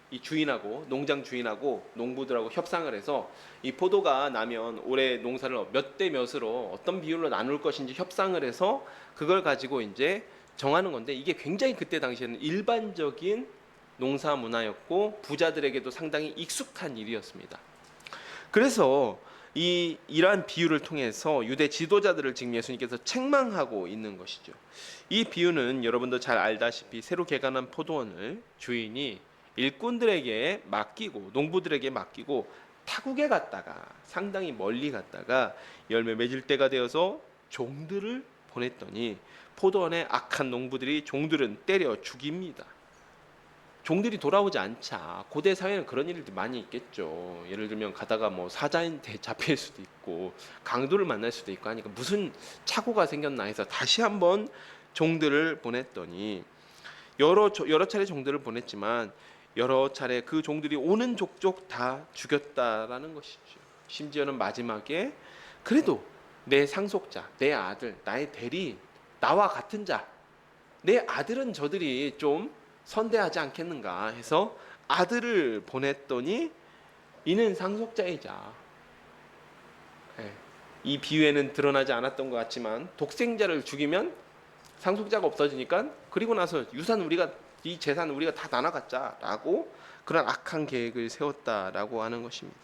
A: 이 주인하고 농장 주인하고 농부들하고 협상을 해서 이 포도가 나면 올해 농사를 몇 대 몇으로 어떤 비율로 나눌 것인지 협상을 해서 그걸 가지고 이제 정하는 건데, 이게 굉장히 그때 당시에는 일반적인 농사 문화였고 부자들에게도 상당히 익숙한 일이었습니다. 그래서 이러한 비유를 통해서 유대 지도자들을 지금 예수님께서 책망하고 있는 것이죠. 이 비유는 여러분도 잘 알다시피 새로 개간한 포도원을 주인이 일꾼들에게 맡기고 농부들에게 맡기고 타국에 갔다가 상당히 멀리 갔다가 열매 맺을 때가 되어서 종들을 보냈더니 포도원의 악한 농부들이 종들은 때려 죽입니다. 종들이 돌아오지 않자. 고대 사회는 그런 일들이 많이 있겠죠. 예를 들면 가다가 뭐 사자한테 잡힐 수도 있고 강도를 만날 수도 있고 하니까 무슨 착오가 생겼나 해서 다시 한번 종들을 보냈더니 여러 차례 종들을 보냈지만 여러 차례 그 종들이 오는 족족 다 죽였다라는 것이죠. 심지어는 마지막에 그래도 내 상속자, 내 아들, 나의 대리인, 나와 같은 자, 내 아들은 저들이 좀 선대하지 않겠는가 해서 아들을 보냈더니 이는 상속자이자, 이 비유에는 드러나지 않았던 것 같지만 독생자를 죽이면 상속자가 없어지니까 그리고 나서 이 재산 우리가 다 나눠 갖자라고 그런 악한 계획을 세웠다라고 하는 것입니다.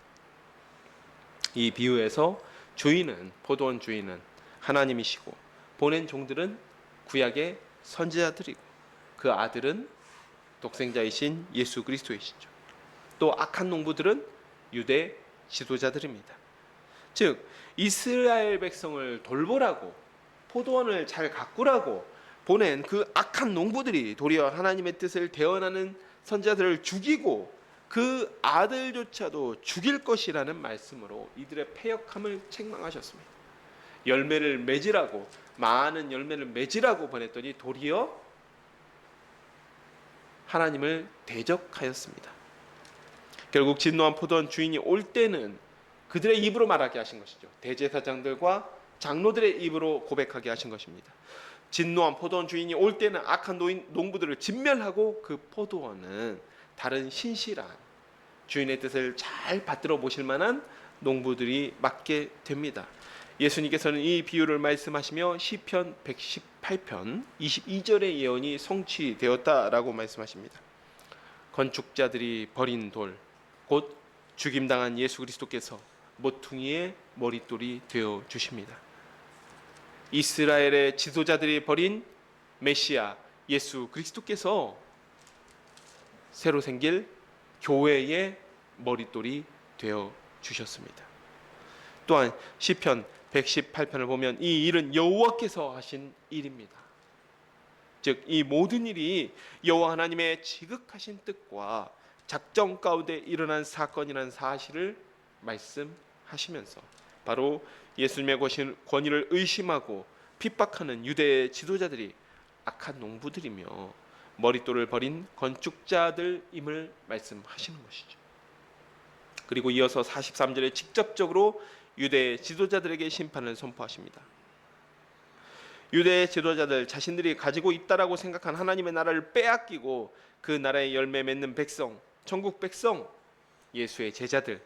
A: 이 비유에서 포도원 주인은 하나님이시고 보낸 종들은 구약의 선지자들이고 그 아들은 독생자이신 예수 그리스도이시죠. 또 악한 농부들은 유대 지도자들입니다. 즉 이스라엘 백성을 돌보라고 포도원을 잘 가꾸라고 보낸 그 악한 농부들이 도리어 하나님의 뜻을 대언하는 선지자들을 죽이고 그 아들조차도 죽일 것이라는 말씀으로 이들의 패역함을 책망하셨습니다. 열매를 맺으라고, 많은 열매를 맺으라고 보냈더니 도리어 하나님을 대적하였습니다. 결국 진노한 포도원 주인이 올 때는 그들의 입으로 말하게 하신 것이죠. 대제사장들과 장로들의 입으로 고백하게 하신 것입니다. 진노한 포도원 주인이 올 때는 악한 농부들을 진멸하고 그 포도원은 다른 신실한 주인의 뜻을 잘 받들어 보실 만한 농부들이 맡게 됩니다. 예수님께서는 이 비유를 말씀하시며 시편 118편 22절의 예언이 성취되었다라고 말씀하십니다. 건축자들이 버린 돌, 곧 죽임당한 예수 그리스도께서 모퉁이의 머릿돌이 되어 주십니다. 이스라엘의 지도자들이 버린 메시아 예수 그리스도께서 새로 생길 교회의 머릿돌이 되어 주셨습니다. 또한 시편 118편을 보면 이 일은 여호와께서 하신 일입니다. 즉 이 모든 일이 여호와 하나님의 지극하신 뜻과 작정 가운데 일어난 사건이라는 사실을 말씀하시면서 바로 예수님의 권위를 의심하고 핍박하는 유대 지도자들이 악한 농부들이며 머릿돌을 버린 건축자들임을 말씀하시는 것이죠. 그리고 이어서 43절에 직접적으로 유대 지도자들에게 심판을 선포하십니다. 유대 지도자들 자신들이 가지고 있다라고 생각한 하나님의 나라를 빼앗기고 그 나라의 열매 맺는 백성, 천국 백성, 예수의 제자들,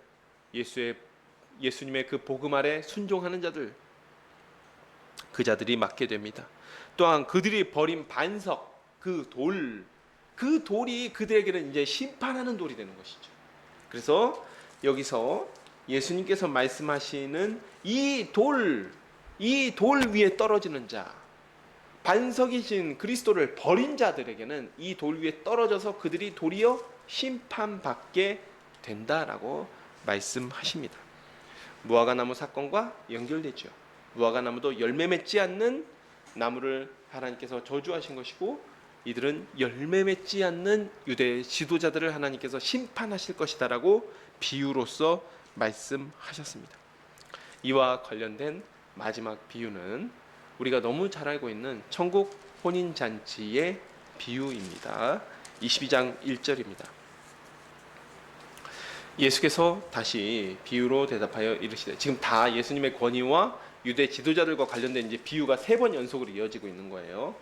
A: 예수님의 그 복음 아래 순종하는 자들, 그 자들이 맡게 됩니다. 또한 그들이 버린 반석, 그 돌이 그들에게는 이제 심판하는 돌이 되는 것이죠. 그래서 여기서 예수님께서 말씀하시는 이 돌 위에 떨어지는 자, 반석이신 그리스도를 버린 자들에게는 이 돌 위에 떨어져서 그들이 도리어 심판받게 된다라고 말씀하십니다. 무화과나무 사건과 연결되죠. 무화과나무도 열매 맺지 않는 나무를 하나님께서 저주하신 것이고 이들은 열매 맺지 않는 유대 지도자들을 하나님께서 심판하실 것이다라고 비유로서 말씀하셨습니다. 이와 관련된 마지막 비유는 우리가 너무 잘 알고 있는 천국 혼인잔치의 비유입니다. 22장 1절입니다. 예수께서 다시 비유로 대답하여 이르시되, 지금 다 예수님의 권위와 유대 지도자들과 관련된 이제 비유가 3번 연속으로 이어지고 있는 거예요.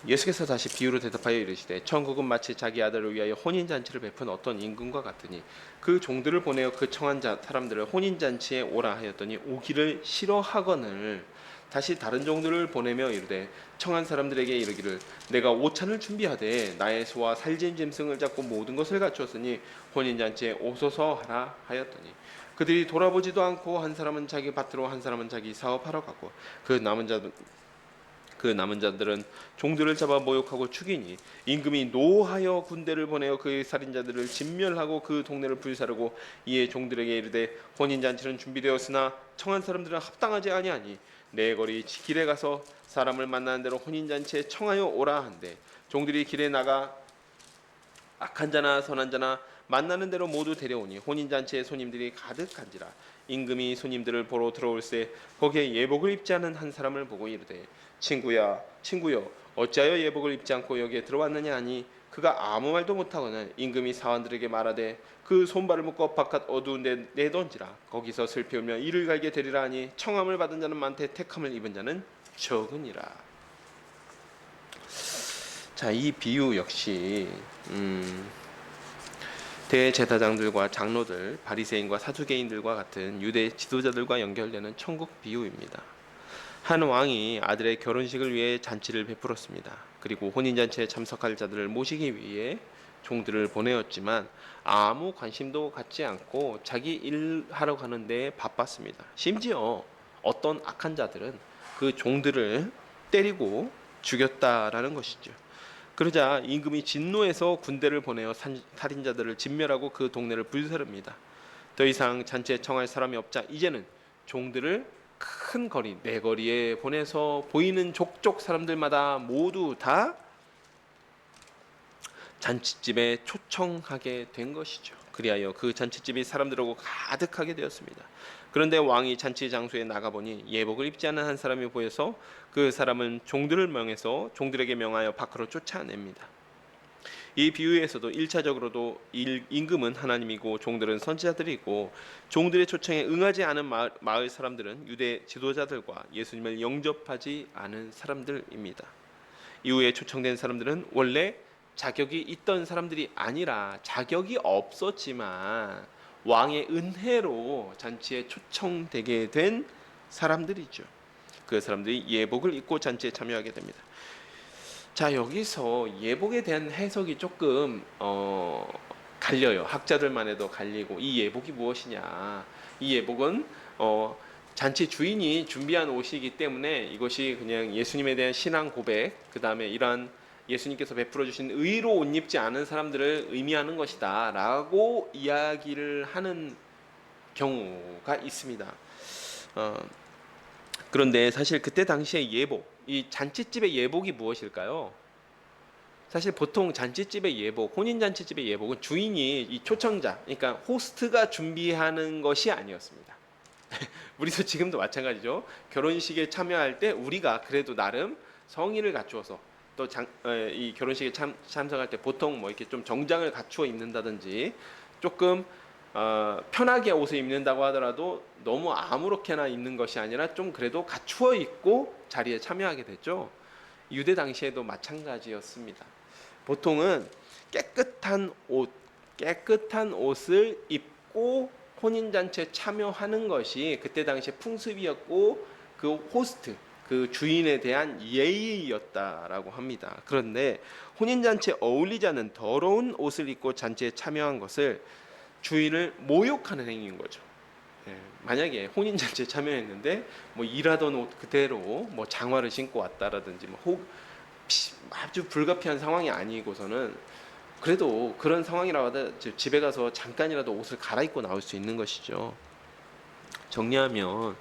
A: 예수께서 다시 비유로 대답하여 이르시되, 천국은 마치 자기 아들을 위하여 혼인잔치를 베푼 어떤 임금과 같으니 그 종들을 보내어 그 청한 사람들을 혼인잔치에 오라 하였더니 오기를 싫어하거늘 다시 다른 종들을 보내며 이르되, 청한 사람들에게 이르기를 내가 오찬을 준비하되 나의 소와 살진 짐승을 잡고 모든 것을 갖추었으니 혼인잔치에 오소서 하라 하였더니 그들이 돌아보지도 않고 한 사람은 자기 밭으로 한 사람은 자기 사업하러 가고 그 남은 자들은 종들을 잡아 모욕하고 죽이니 임금이 노하여 군대를 보내어 그 살인자들을 진멸하고 그 동네를 불사르고 이에 종들에게 이르되, 혼인잔치는 준비되었으나 청한 사람들은 합당하지 아니하니 내 거리 길에 가서 사람을 만나는 대로 혼인잔치에 청하여 오라 한대, 종들이 길에 나가 악한 자나 선한 자나 만나는 대로 모두 데려오니 혼인잔치에 손님들이 가득한지라. 임금이 손님들을 보러 들어올세 거기에 예복을 입지 않은 한 사람을 보고 이르되, 친구여 어찌하여 예복을 입지 않고 여기에 들어왔느냐 하니 그가 아무 말도 못하거늘 임금이 사원들에게 말하되, 그 손발을 묶어 바깥 어두운 데 내던지라. 거기서 슬피 울며 이를 갈게 되리라 하니 청함을 받은 자는 많되 택함을 입은 자는 적으니라. 자, 이 비유 역시 대제사장들과 장로들, 바리새인과 사두개인들과 같은 유대 지도자들과 연결되는 천국 비유입니다. 한 왕이 아들의 결혼식을 위해 잔치를 베풀었습니다. 그리고 혼인잔치에 참석할 자들을 모시기 위해 종들을 보내었지만 아무 관심도 갖지 않고 자기 일하러 가는 데 바빴습니다. 심지어 어떤 악한 자들은 그 종들을 때리고 죽였다라는 것이죠. 그러자 임금이 진노해서 군대를 보내어 살인자들을 진멸하고 그 동네를 불사릅니다. 더 이상 잔치에 청할 사람이 없자 이제는 종들을 큰 거리, 내 거리에 보내서 보이는 족족 사람들마다 모두 다 잔치집에 초청하게 된 것이죠. 그리하여 그 잔치집이 사람들하고 가득하게 되었습니다. 그런데 왕이 잔치 장소에 나가보니 예복을 입지 않은 한 사람이 보여서 그 사람은 종들을 명해서 종들에게 명하여 밖으로 쫓아냅니다. 이 비유에서도 1차적으로도 임금은 하나님이고 종들은 선지자들이고, 종들의 초청에 응하지 않은 마을 사람들은 유대 지도자들과 예수님을 영접하지 않은 사람들입니다. 이후에 초청된 사람들은 원래 자격이 있던 사람들이 아니라 자격이 없었지만 왕의 은혜로 잔치에 초청되게 된 사람들이죠. 그 사람들이 예복을 입고 잔치에 참여하게 됩니다. 자, 여기서 예복에 대한 해석이 조금 갈려요. 학자들만 해도 갈리고, 이 예복이 무엇이냐? 이 예복은 잔치 주인이 준비한 옷이기 때문에 이것이 그냥 예수님에 대한 신앙 고백, 그 다음에 이러한 예수님께서 베풀어 주신 의로 옷 입지 않은 사람들을 의미하는 것이다 라고 이야기를 하는 경우가 있습니다. 그런데 사실 그때 당시에 예복, 이 잔치집의 예복이 무엇일까요? 사실 보통 잔치집의 예복, 혼인잔치집의 예복은 주인이 이 초청자, 그러니까 호스트가 준비하는 것이 아니었습니다. 우리도 지금도 마찬가지죠. 결혼식에 참여할 때 우리가 그래도 나름 성의를 갖추어서 또 이 결혼식에 참석할 때 보통 뭐 이렇게 좀 정장을 갖추어 입는다든지 조금 편하게 옷을 입는다고 하더라도 너무 아무렇게나 입는 것이 아니라 좀 그래도 갖추어 입고 자리에 참여하게 됐죠. 유대 당시에도 마찬가지였습니다. 보통은 깨끗한 옷을 입고 혼인잔치에 참여하는 것이 그때 당시에 풍습이었고 그 호스트, 그 주인에 대한 예의였다라고 합니다. 그런데 혼인잔치에 어울리지 않는 더러운 옷을 입고 잔치에 참여한 것을 주인을 모욕하는 행위인 거죠. 만약에 혼인잔치에 참여했는데 뭐 일하던 옷 그대로 뭐 장화를 신고 왔다라든지 뭐 아주 불가피한 상황이 아니고서는 그래도 그런 상황이라고 하다 집에 가서 잠깐이라도 옷을 갈아입고 나올 수 있는 것이죠. 정리하면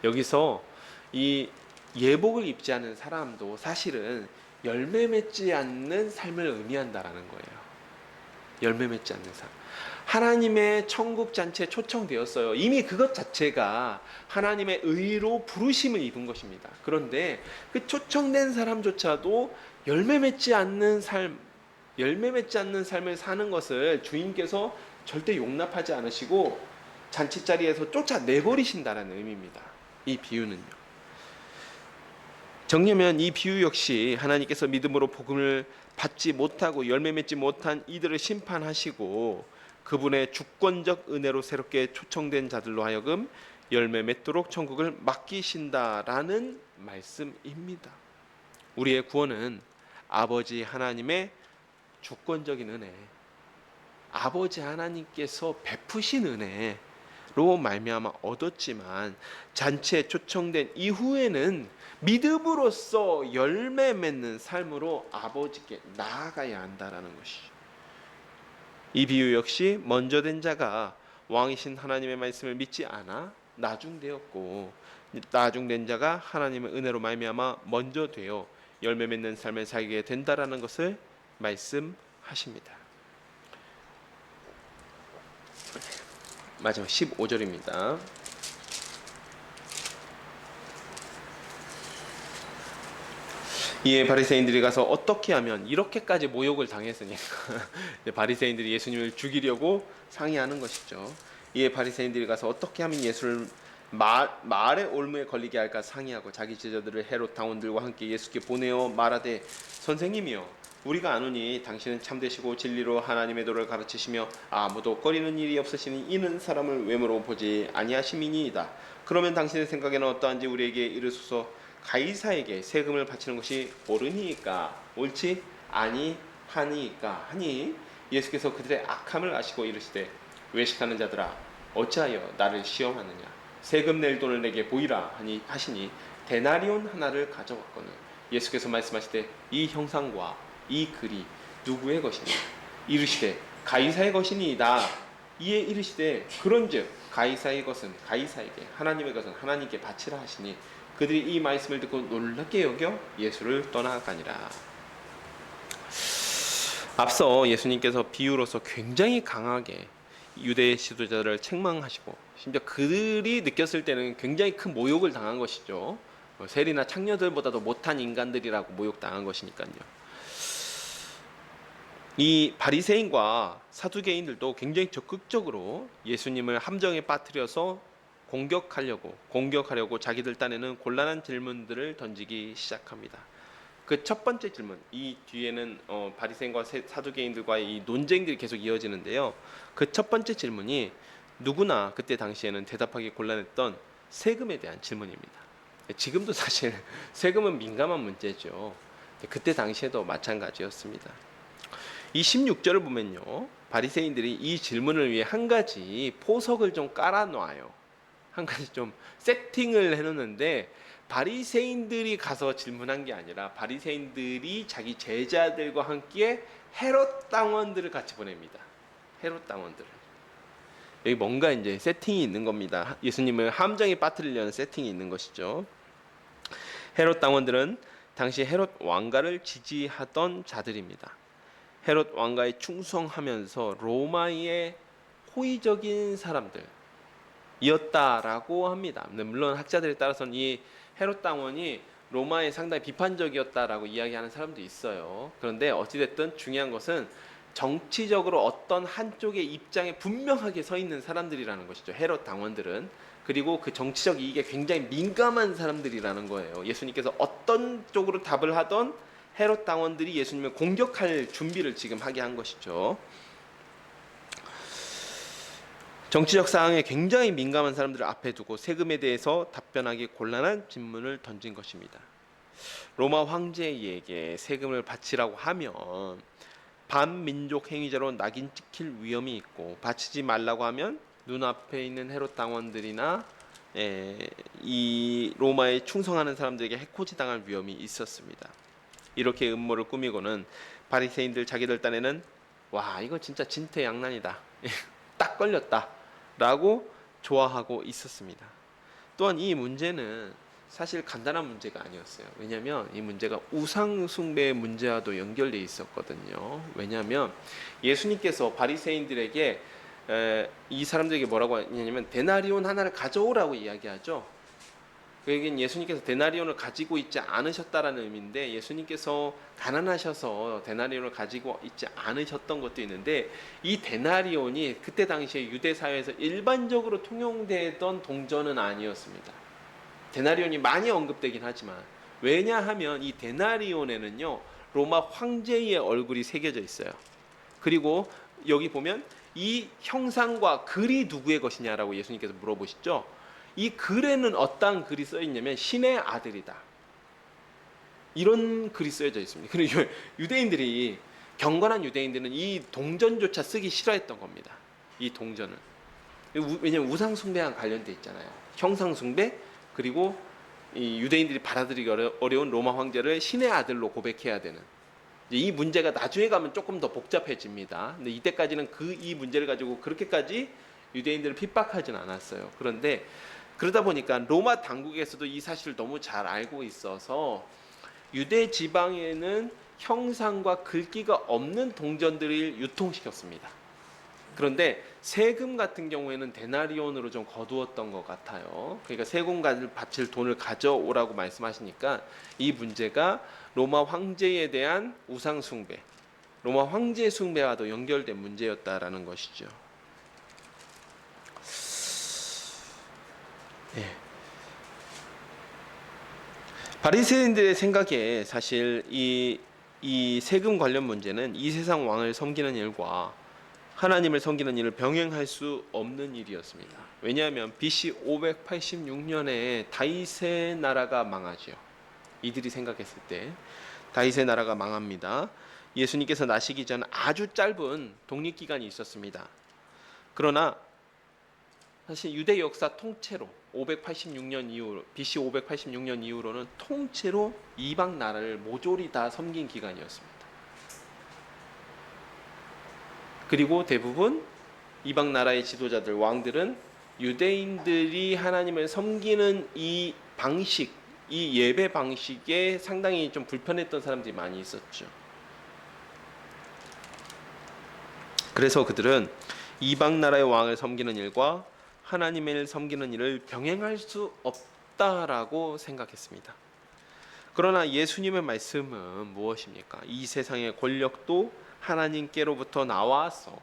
A: 여기서 이 예복을 입지 않은 사람도 사실은 열매 맺지 않는 삶을 의미한다라는 거예요. 열매 맺지 않는 삶. 하나님의 천국 잔치에 초청되었어요. 이미 그것 자체가 하나님의 의로 부르심을 입은 것입니다. 그런데 그 초청된 사람조차도 열매 맺지 않는 삶을 사는 것을 주인께서 절대 용납하지 않으시고 잔치자리에서 쫓아내버리신다는 의미입니다. 이 비유는요. 정리하면 이 비유 역시 하나님께서 믿음으로 복음을 받지 못하고 열매 맺지 못한 이들을 심판하시고 그분의 주권적 은혜로 새롭게 초청된 자들로 하여금 열매 맺도록 천국을 맡기신다라는 말씀입니다. 우리의 구원은 아버지 하나님의 주권적인 은혜, 아버지 하나님께서 베푸신 은혜로 말미암아 얻었지만 잔치에 초청된 이후에는 믿음으로써 열매 맺는 삶으로 아버지께 나아가야 한다라는 것이죠. 이 비유 역시 먼저 된 자가 왕이신 하나님의 말씀을 믿지 않아 나중되었고 나중된 자가 하나님의 은혜로 말미암아 먼저 되어 열매 맺는 삶을 살게 된다라는 것을 말씀하십니다. 마지막 15절입니다. 이에 바리새인들이 가서 어떻게 하면 이렇게까지 모욕을 당했으니까 바리새인들이 예수님을 죽이려고 상의하는 것이죠. 이에 바리새인들이 가서 어떻게 하면 예수를 말의 올무에 걸리게 할까 상의하고 자기 제자들을 헤롯 당원들과 함께 예수께 보내어 말하되 선생님이여 우리가 아노니 당신은 참되시고 진리로 하나님의 도를 가르치시며 아무도 꺼리는 일이 없으시니 이는 사람을 외모로 보지 아니하심이니이다. 그러면 당신의 생각에는 어떠한지 우리에게 이르소서. 가이사에게 세금을 바치는 것이 옳으니까 옳지 아니하니까 하니 예수께서 그들의 악함을 아시고 이르시되 외식하는 자들아 어찌하여 나를 시험하느냐 세금 낼 돈을 내게 보이라 하시니 데나리온 하나를 가져왔거늘 예수께서 말씀하시되 이 형상과 이 글이 누구의 것이냐 이르시되 가이사의 것이니이다. 이에 이르시되 그런즉 가이사의 것은 가이사에게 하나님의 것은 하나님께 바치라 하시니 그들이 이 말씀을 듣고 놀랍게 여겨 예수를 떠나가니라. 앞서 예수님께서 비유로서 굉장히 강하게 유대 지도자들을 책망하시고 심지어 그들이 느꼈을 때는 굉장히 큰 모욕을 당한 것이죠. 세리나 창녀들보다도 못한 인간들이라고 모욕당한 것이니까요. 이 바리새인과 사두개인들도 굉장히 적극적으로 예수님을 함정에 빠뜨려서 공격하려고 자기들 딴에는 곤란한 질문들을 던지기 시작합니다. 그 첫 번째 질문, 이 뒤에는 바리새인과 사두개인들과의 이 논쟁들이 계속 이어지는데요. 그 첫 번째 질문이 누구나 그때 당시에는 대답하기 곤란했던 세금에 대한 질문입니다. 지금도 사실 세금은 민감한 문제죠. 그때 당시에도 마찬가지였습니다. 이 16절을 보면요, 바리새인들이 이 질문을 위해 한 가지 포석을 좀 깔아놔요. 한 가지 좀 세팅을 해놓는데 바리새인들이 가서 질문한 게 아니라 바리새인들이 자기 제자들과 함께 헤롯 당원들을 같이 보냅니다. 헤롯 당원들을. 여기 뭔가 이제 세팅이 있는 겁니다. 예수님을 함정에 빠뜨리려는 세팅이 있는 것이죠. 헤롯 당원들은 당시 헤롯 왕가를 지지하던 자들입니다. 헤롯 왕가에 충성하면서 로마의 호의적인 사람들이었다라고 합니다. 물론 학자들에 따라서는 이 헤롯 당원이 로마에 상당히 비판적이었다라고 이야기하는 사람도 있어요. 그런데 어찌됐든 중요한 것은 정치적으로 어떤 한쪽의 입장에 분명하게 서 있는 사람들이라는 것이죠. 헤롯 당원들은. 그리고 그 정치적 이익에 굉장히 민감한 사람들이라는 거예요. 예수님께서 어떤 쪽으로 답을 하던 헤롯 당원들이 예수님을 공격할 준비를 지금 하게 한 것이죠. 정치적 사항에 굉장히 민감한 사람들을 앞에 두고 세금에 대해서 답변하기 곤란한 질문을 던진 것입니다. 로마 황제에게 세금을 바치라고 하면 반민족 행위자로 낙인 찍힐 위험이 있고 바치지 말라고 하면 눈앞에 있는 헤롯 당원들이나 이 로마에 충성하는 사람들에게 해코지 당할 위험이 있었습니다. 이렇게 음모를 꾸미고는 바리새인들 자기들 딴에는 와 이거 진짜 진퇴양난이다 딱 걸렸다 라고 좋아하고 있었습니다. 또한 이 문제는 사실 간단한 문제가 아니었어요. 왜냐하면 이 문제가 우상 숭배의 문제와도 연결되어 있었거든요. 왜냐하면 예수님께서 바리새인들에게 이 사람들에게 뭐라고 하냐면 데나리온 하나를 가져오라고 이야기하죠. 그 얘기는 예수님께서 데나리온을 가지고 있지 않으셨다라는 의미인데, 예수님께서 가난하셔서 데나리온을 가지고 있지 않으셨던 것도 있는데, 이 데나리온이 그때 당시에 유대 사회에서 일반적으로 통용되던 동전은 아니었습니다. 데나리온이 많이 언급되긴 하지만, 왜냐하면 이 데나리온에는요 로마 황제의 얼굴이 새겨져 있어요. 그리고 여기 보면 이 형상과 글이 누구의 것이냐라고 예수님께서 물어보시죠. 이 글에는 어떤 글이 써 있냐면 신의 아들이다, 이런 글이 쓰여져 있습니다. 그리고 유대인들이, 경건한 유대인들은 이 동전조차 쓰기 싫어했던 겁니다. 이 동전을. 왜냐하면 우상 숭배랑 관련돼 있잖아요. 형상 숭배, 그리고 이 유대인들이 받아들이기 어려운 로마 황제를 신의 아들로 고백해야 되는, 이 문제가 나중에 가면 조금 더 복잡해집니다. 근데 이때까지는 이 문제를 가지고 그렇게까지 유대인들을 핍박하진 않았어요. 그런데 그러다 보니까 로마 당국에서도 이 사실을 너무 잘 알고 있어서 유대 지방에는 형상과 글귀가 없는 동전들을 유통시켰습니다. 그런데 세금 같은 경우에는 데나리온으로 좀 거두었던 것 같아요. 그러니까 세금을 바칠 돈을 가져오라고 말씀하시니까 이 문제가 로마 황제에 대한 우상 숭배, 로마 황제 숭배와도 연결된 문제였다라는 것이죠. 네. 바리새인들의 생각에 사실 이 세금 관련 문제는 이 세상 왕을 섬기는 일과 하나님을 섬기는 일을 병행할 수 없는 일이었습니다. 왜냐하면 BC 586년에 다윗의 나라가 망하죠. 이들이 생각했을 때 다윗의 나라가 망합니다. 예수님께서 나시기 전 아주 짧은 독립기간이 있었습니다. 그러나 사실 유대 역사 통째로 586년 이후, BC 586년 이후로는 통째로 이방 나라를 모조리 다 섬긴 기간이었습니다. 그리고 대부분 이방 나라의 지도자들, 왕들은 유대인들이 하나님을 섬기는 이 방식, 이 예배 방식에 상당히 좀 불편했던 사람들이 많이 있었죠. 그래서 그들은 이방 나라의 왕을 섬기는 일과 하나님을 섬기는 일을 병행할 수 없다라고 생각했습니다. 그러나 예수님의 말씀은 무엇입니까? 이 세상의 권력도 하나님께로부터 나와서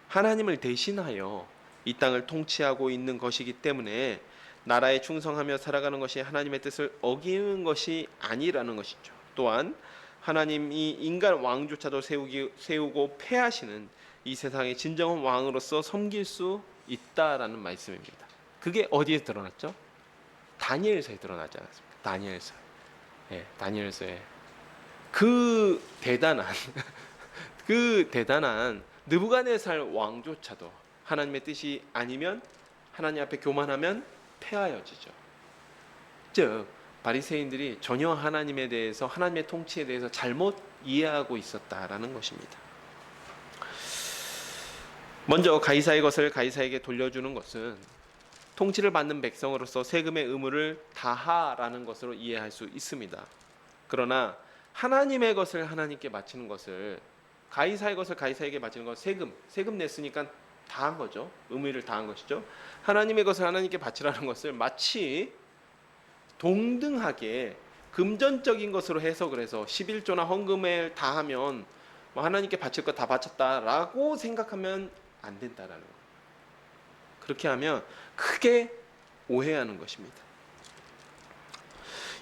A: 하나님을 대신하여 이 땅을 통치하고 있는 것이기 때문에 나라에 충성하며 살아가는 것이 하나님의 뜻을 어기는 것이 아니라는 것이죠. 또한 하나님이 인간 왕조차도 세우고 패하시는 이 세상의 진정한 왕으로서 섬길 수 있다라는 말씀입니다. 그게 어디에 드러났죠? 다니엘서에 드러나지 않았습니까? 다니엘서. 예, 다니엘서에 그 대단한 느부갓네살 왕조차도 하나님의 뜻이 아니면, 하나님 앞에 교만하면 패하여지죠. 즉 바리새인들이 전혀 하나님에 대해서, 하나님의 통치에 대해서 잘못 이해하고 있었다라는 것입니다. 먼저 가이사의 것을 가이사에게 돌려주는 것은 통치를 받는 백성으로서 세금의 의무를 다하라는 것으로 이해할 수 있습니다. 그러나 하나님의 것을 하나님께 바치는 것을, 가이사의 것을 가이사에게 바치는 것, 세금 냈으니까 다한 거죠. 의무를 다한 것이죠. 하나님의 것을 하나님께 바치라는 것을 마치 동등하게 금전적인 것으로 해석을 해서 11조나 헌금을 다 하면 하나님께 바칠 것 다 바쳤다라고 생각하면 안 된다라는 거예요. 그렇게 하면 크게 오해하는 것입니다.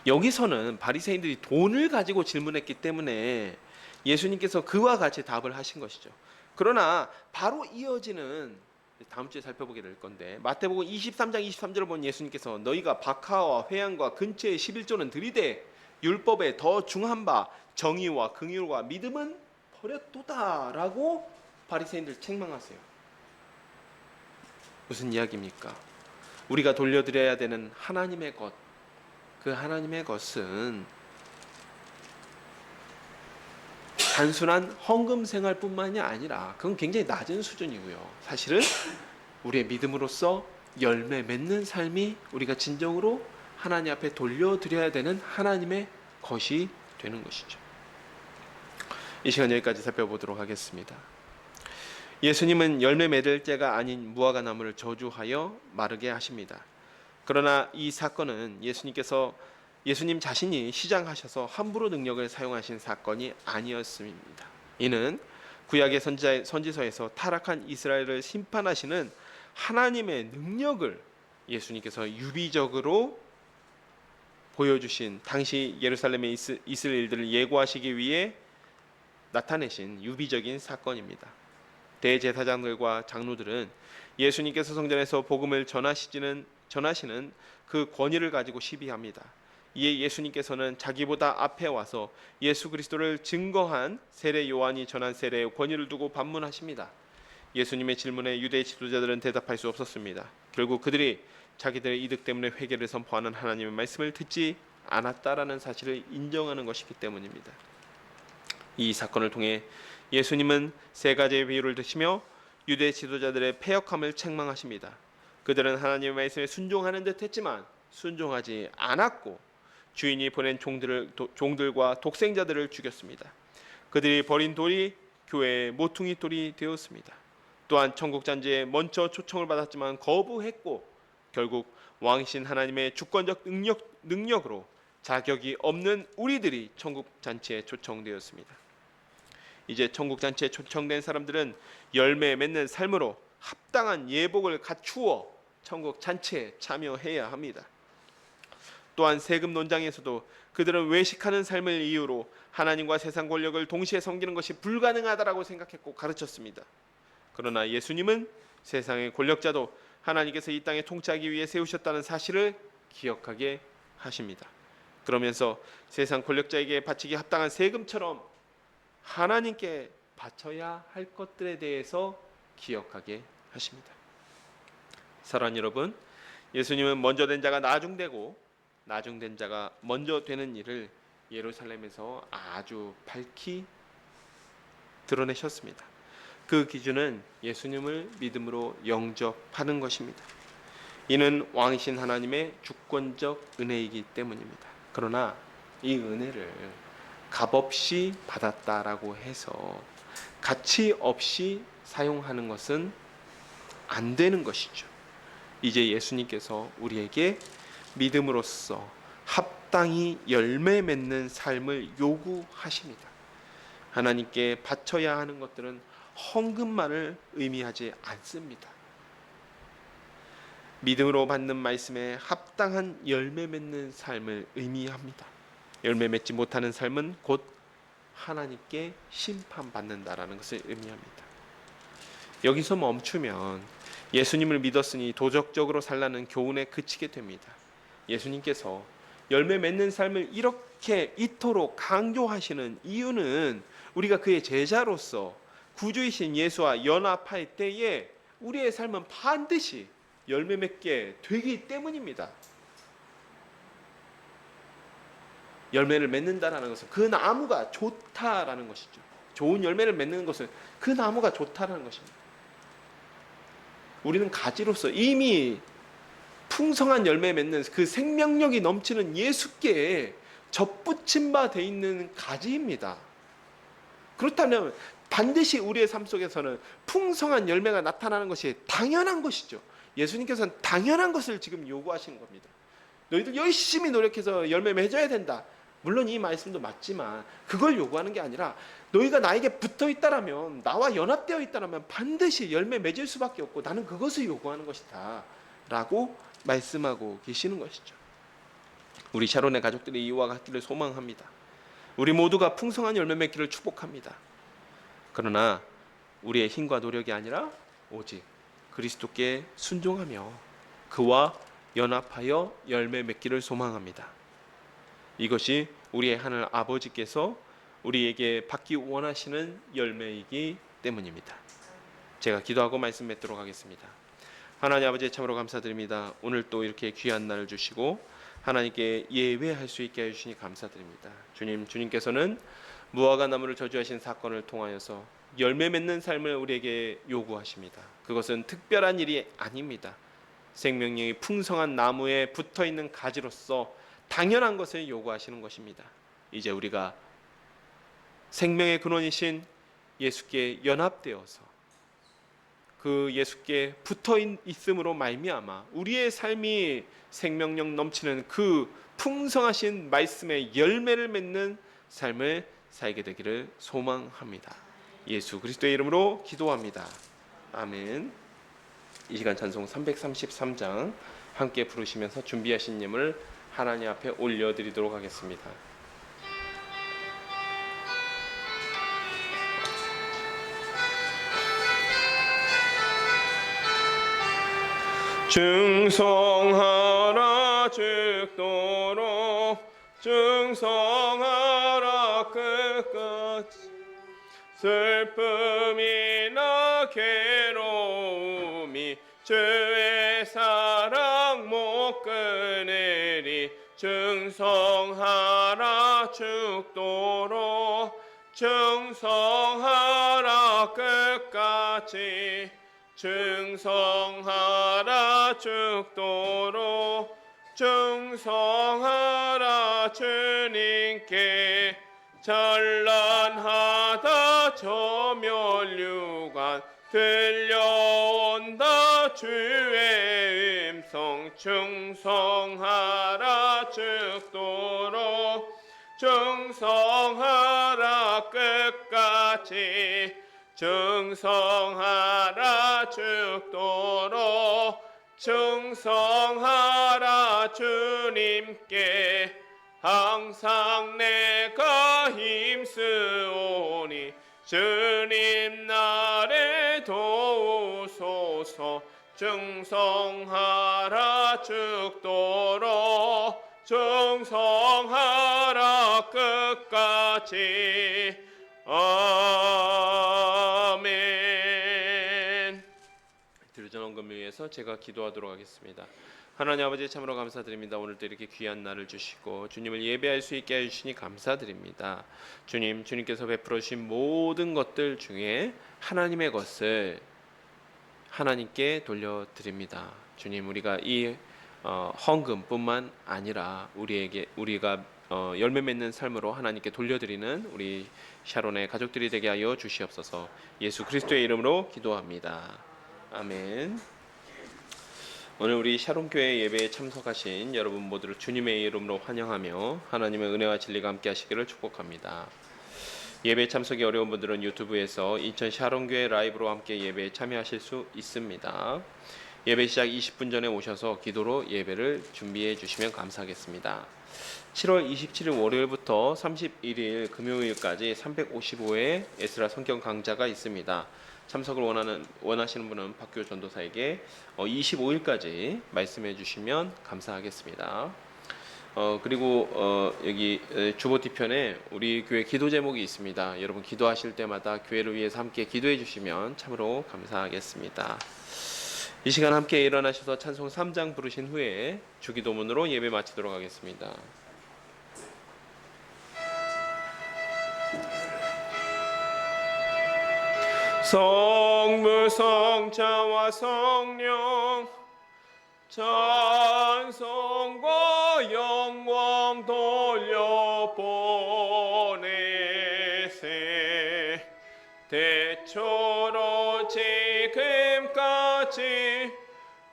A: 여기서는 바리새인들이 돈을 가지고 질문했기 때문에 예수님께서 그와 같이 답을 하신 것이죠. 그러나 바로 이어지는, 다음 주에 살펴보게 될 건데, 마태복음 23장 23절을 본 예수님께서 너희가 박하와 회양과 근처에 11조는 들이되 율법에 더 중한 바 정의와 긍휼과 믿음은 버렸도다라고 바리새인들 책망하세요. 무슨 이야기입니까? 우리가 돌려드려야 되는 하나님의 것, 그 하나님의 것은 단순한 헌금 생활뿐만이 아니라 그건 굉장히 낮은 수준이고요. 사실은 우리의 믿음으로써 열매 맺는 삶이 우리가 진정으로 하나님 앞에 돌려드려야 되는 하나님의 것이 되는 것이죠. 이 시간 여기까지 살펴보도록 하겠습니다. 예수님은 열매 맺을 때가 아닌 무화과 나무를 저주하여 마르게 하십니다. 그러나 이 사건은 예수님 자신이 시작하셔서 함부로 능력을 사용하신 사건이 아니었습니다. 이는 구약의 선지서에서 타락한 이스라엘을 심판하시는 하나님의 능력을 예수님께서 유비적으로 보여주신, 당시 예루살렘에 있을 일들을 예고하시기 위해 나타내신 유비적인 사건입니다. 대제사장들과 장로들은 예수님께서 성전에서 복음을 전하시는 그 권위를 가지고 시비합니다. 이에 예수님께서는 자기보다 앞에 와서 예수 그리스도를 증거한 세례 요한이 전한 세례의 권위를 두고 반문하십니다. 예수님의 질문에 유대 지도자들은 대답할 수 없었습니다. 결국 그들이 자기들의 이득 때문에 회개를 선포하는 하나님의 말씀을 듣지 않았다라는 사실을 인정하는 것이기 때문입니다. 이 사건을 통해 예수님은 세 가지의 비유를 드시며 유대 지도자들의 패역함을 책망하십니다. 그들은 하나님의 말씀에 순종하는 듯 했지만 순종하지 않았고 주인이 보낸 종들과 독생자들을 죽였습니다. 그들이 버린 돌이 교회의 모퉁이 돌이 되었습니다. 또한 천국 잔치에 먼저 초청을 받았지만 거부했고 결국 왕이신 하나님의 주권적 능력으로 자격이 없는 우리들이 천국 잔치에 초청되었습니다. 이제 천국 잔치에 초청된 사람들은 열매 맺는 삶으로 합당한 예복을 갖추어 천국 잔치에 참여해야 합니다. 또한 세금 논장에서도 그들은 외식하는 삶을 이유로 하나님과 세상 권력을 동시에 섬기는 것이 불가능하다라고 생각했고 가르쳤습니다. 그러나 예수님은 세상의 권력자도 하나님께서 이 땅에 통치하기 위해 세우셨다는 사실을 기억하게 하십니다. 그러면서 세상 권력자에게 바치기 합당한 세금처럼 하나님께 바쳐야 할 것들에 대해서 기억하게 하십니다. 사랑하는 여러분, 예수님은 먼저 된 자가 나중되고 나중된 자가 먼저 되는 일을 예루살렘에서 아주 밝히 드러내셨습니다. 그 기준은 예수님을 믿음으로 영접하는 것입니다. 이는 왕이신 하나님의 주권적 은혜이기 때문입니다. 그러나 이 은혜를 값없이 받았다라고 해서 가치 없이 사용하는 것은 안 되는 것이죠. 이제 예수님께서 우리에게 믿음으로써 합당히 열매 맺는 삶을 요구하십니다. 하나님께 바쳐야 하는 것들은 헌금만을 의미하지 않습니다. 믿음으로 받는 말씀에 합당한 열매 맺는 삶을 의미합니다. 열매 맺지 못하는 삶은 곧 하나님께 심판받는다라는 것을 의미합니다. 여기서 멈추면 예수님을 믿었으니 도덕적으로 살라는 교훈에 그치게 됩니다. 예수님께서 열매 맺는 삶을 이토록 강조하시는 이유는 우리가 그의 제자로서 구주이신 예수와 연합할 때에 우리의 삶은 반드시 열매 맺게 되기 때문입니다. 열매를 맺는다라는 것은 그 나무가 좋다라는 것이죠. 좋은 열매를 맺는 것은 그 나무가 좋다라는 것입니다. 우리는 가지로서 이미 풍성한 열매 맺는 그 생명력이 넘치는 예수께 접붙임 바 돼 있는 가지입니다. 그렇다면 반드시 우리의 삶 속에서는 풍성한 열매가 나타나는 것이 당연한 것이죠. 예수님께서는 당연한 것을 지금 요구하시는 겁니다. 너희들 열심히 노력해서 열매 맺어야 된다. 물론 이 말씀도 맞지만 그걸 요구하는 게 아니라 너희가 나에게 붙어 있다라면, 나와 연합되어 있다라면 반드시 열매 맺을 수밖에 없고 나는 그것을 요구하는 것이다 라고 말씀하고 계시는 것이죠. 우리 샤론의 가족들이 이와 같기를 소망합니다. 우리 모두가 풍성한 열매 맺기를 축복합니다. 그러나 우리의 힘과 노력이 아니라 오직 그리스도께 순종하며 그와 연합하여 열매 맺기를 소망합니다. 이것이 우리의 하늘 아버지께서 우리에게 받기 원하시는 열매이기 때문입니다. 제가 기도하고 말씀 맺도록 하겠습니다. 하나님 아버지 참으로 감사드립니다. 오늘 또 이렇게 귀한 날을 주시고 하나님께 예배할 수 있게 해주시니 감사드립니다. 주님께서는 무화과 나무를 저주하신 사건을 통하여서 열매 맺는 삶을 우리에게 요구하십니다. 그것은 특별한 일이 아닙니다. 생명력이 풍성한 나무에 붙어있는 가지로서 당연한 것을 요구하시는 것입니다. 이제 우리가 생명의 근원이신 예수께 연합되어서 그 예수께 붙어 있음으로 말미암아 우리의 삶이 생명력 넘치는 그 풍성하신 말씀의 열매를 맺는 삶을 살게 되기를 소망합니다. 예수 그리스도의 이름으로 기도합니다. 아멘. 이 시간 찬송 333장 함께 부르시면서 준비하신 예물을 하나님 앞에 올려드리도록 하겠습니다. 충성하라 죽도록 충성하라 끝까지 슬픔이나 괴로움이 주의 사랑 못 끊으리 충성하라 죽도록 충성하라 끝까지 충성하라 죽도록 충성하라 주님께 찬란하다 저멸류관 들려온다 주의 음성 충성하라 죽도록 충성하라 끝까지 충성하라 죽도록 충성하라 주님께 항상 내가 힘쓰오니 주님 나를 도우소서 충성하라 죽도록 충성하라 끝까지 아멘. 드루전 헌금을 위해서 제가 기도하도록 하겠습니다. 하나님 아버지 참으로 감사드립니다. 오늘도 이렇게 귀한 날을 주시고 주님을 예배할 수 있게 해주시니 감사드립니다. 주님, 주님께서 베풀어 주신 모든 것들 중에 하나님의 것을 하나님께 돌려드립니다. 주님, 우리가 이 헌금뿐만 아니라 우리가 열매 맺는 삶으로 하나님께 돌려드리는 우리 샤론의 가족들이 되게 하여 주시옵소서. 예수 그리스도의 이름으로 기도합니다. 아멘. 오늘 우리 샤론교회 예배에 참석하신 여러분 모두를 주님의 이름으로 환영하며 하나님의 은혜와 진리가 함께 하시기를 축복합니다. 예배 참석이 어려운 분들은 유튜브에서 인천 샤론교회 라이브로 함께 예배에 참여하실 수 있습니다. 예배 시작 20분 전에 오셔서 기도로 예배를 준비해 주시면 감사하겠습니다. 7월 27일 월요일부터 31일 금요일까지 355회 에스라 성경 강좌가 있습니다. 참석을 원하시는 분은 박교 전도사에게 25일까지 말씀해 주시면 감사하겠습니다. 그리고 여기 주보 뒤편에 우리 교회 기도 제목이 있습니다. 여러분 기도하실 때마다 교회를 위해서 함께 기도해 주시면 참으로 감사하겠습니다. 이 시간 함께 일어나셔서 찬송 3장 부르신 후에 주기도문으로 예배 마치도록 하겠습니다. 성부 성자와 성령 찬송과 영광 돌려보내세 대초로 지금까지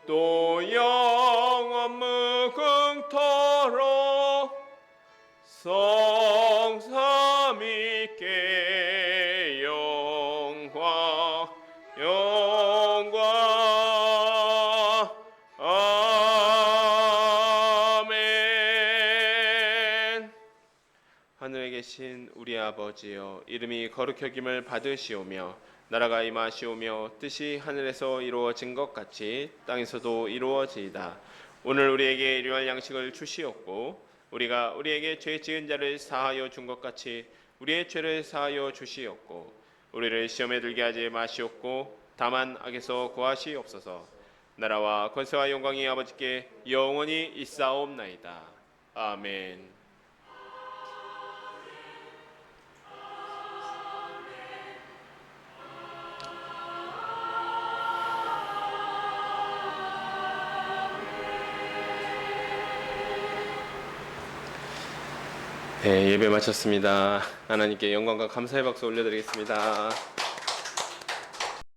A: 또 영원 무궁토록 성삼위께 영광 아멘. 하늘에 계신 우리 아버지여 이름이 거룩히 여김을 받으시오며 나라가 임하시오며 뜻이 하늘에서 이루어진 것 같이 땅에서도 이루어지이다. 오늘 우리에게 일용할 양식을 주시옵고 우리가 우리에게 죄 지은 자를 사하여 준 것 같이 우리의 죄를 사하여 주시옵고 우리를 시험에 들게 하지 마시옵고 다만 악에서 구하시옵소서. 나라와 권세와 영광이 아버지께 영원히 있사옵나이다. 아멘. 네, 예배 마쳤습니다. 하나님께 영광과 감사의 박수 올려드리겠습니다.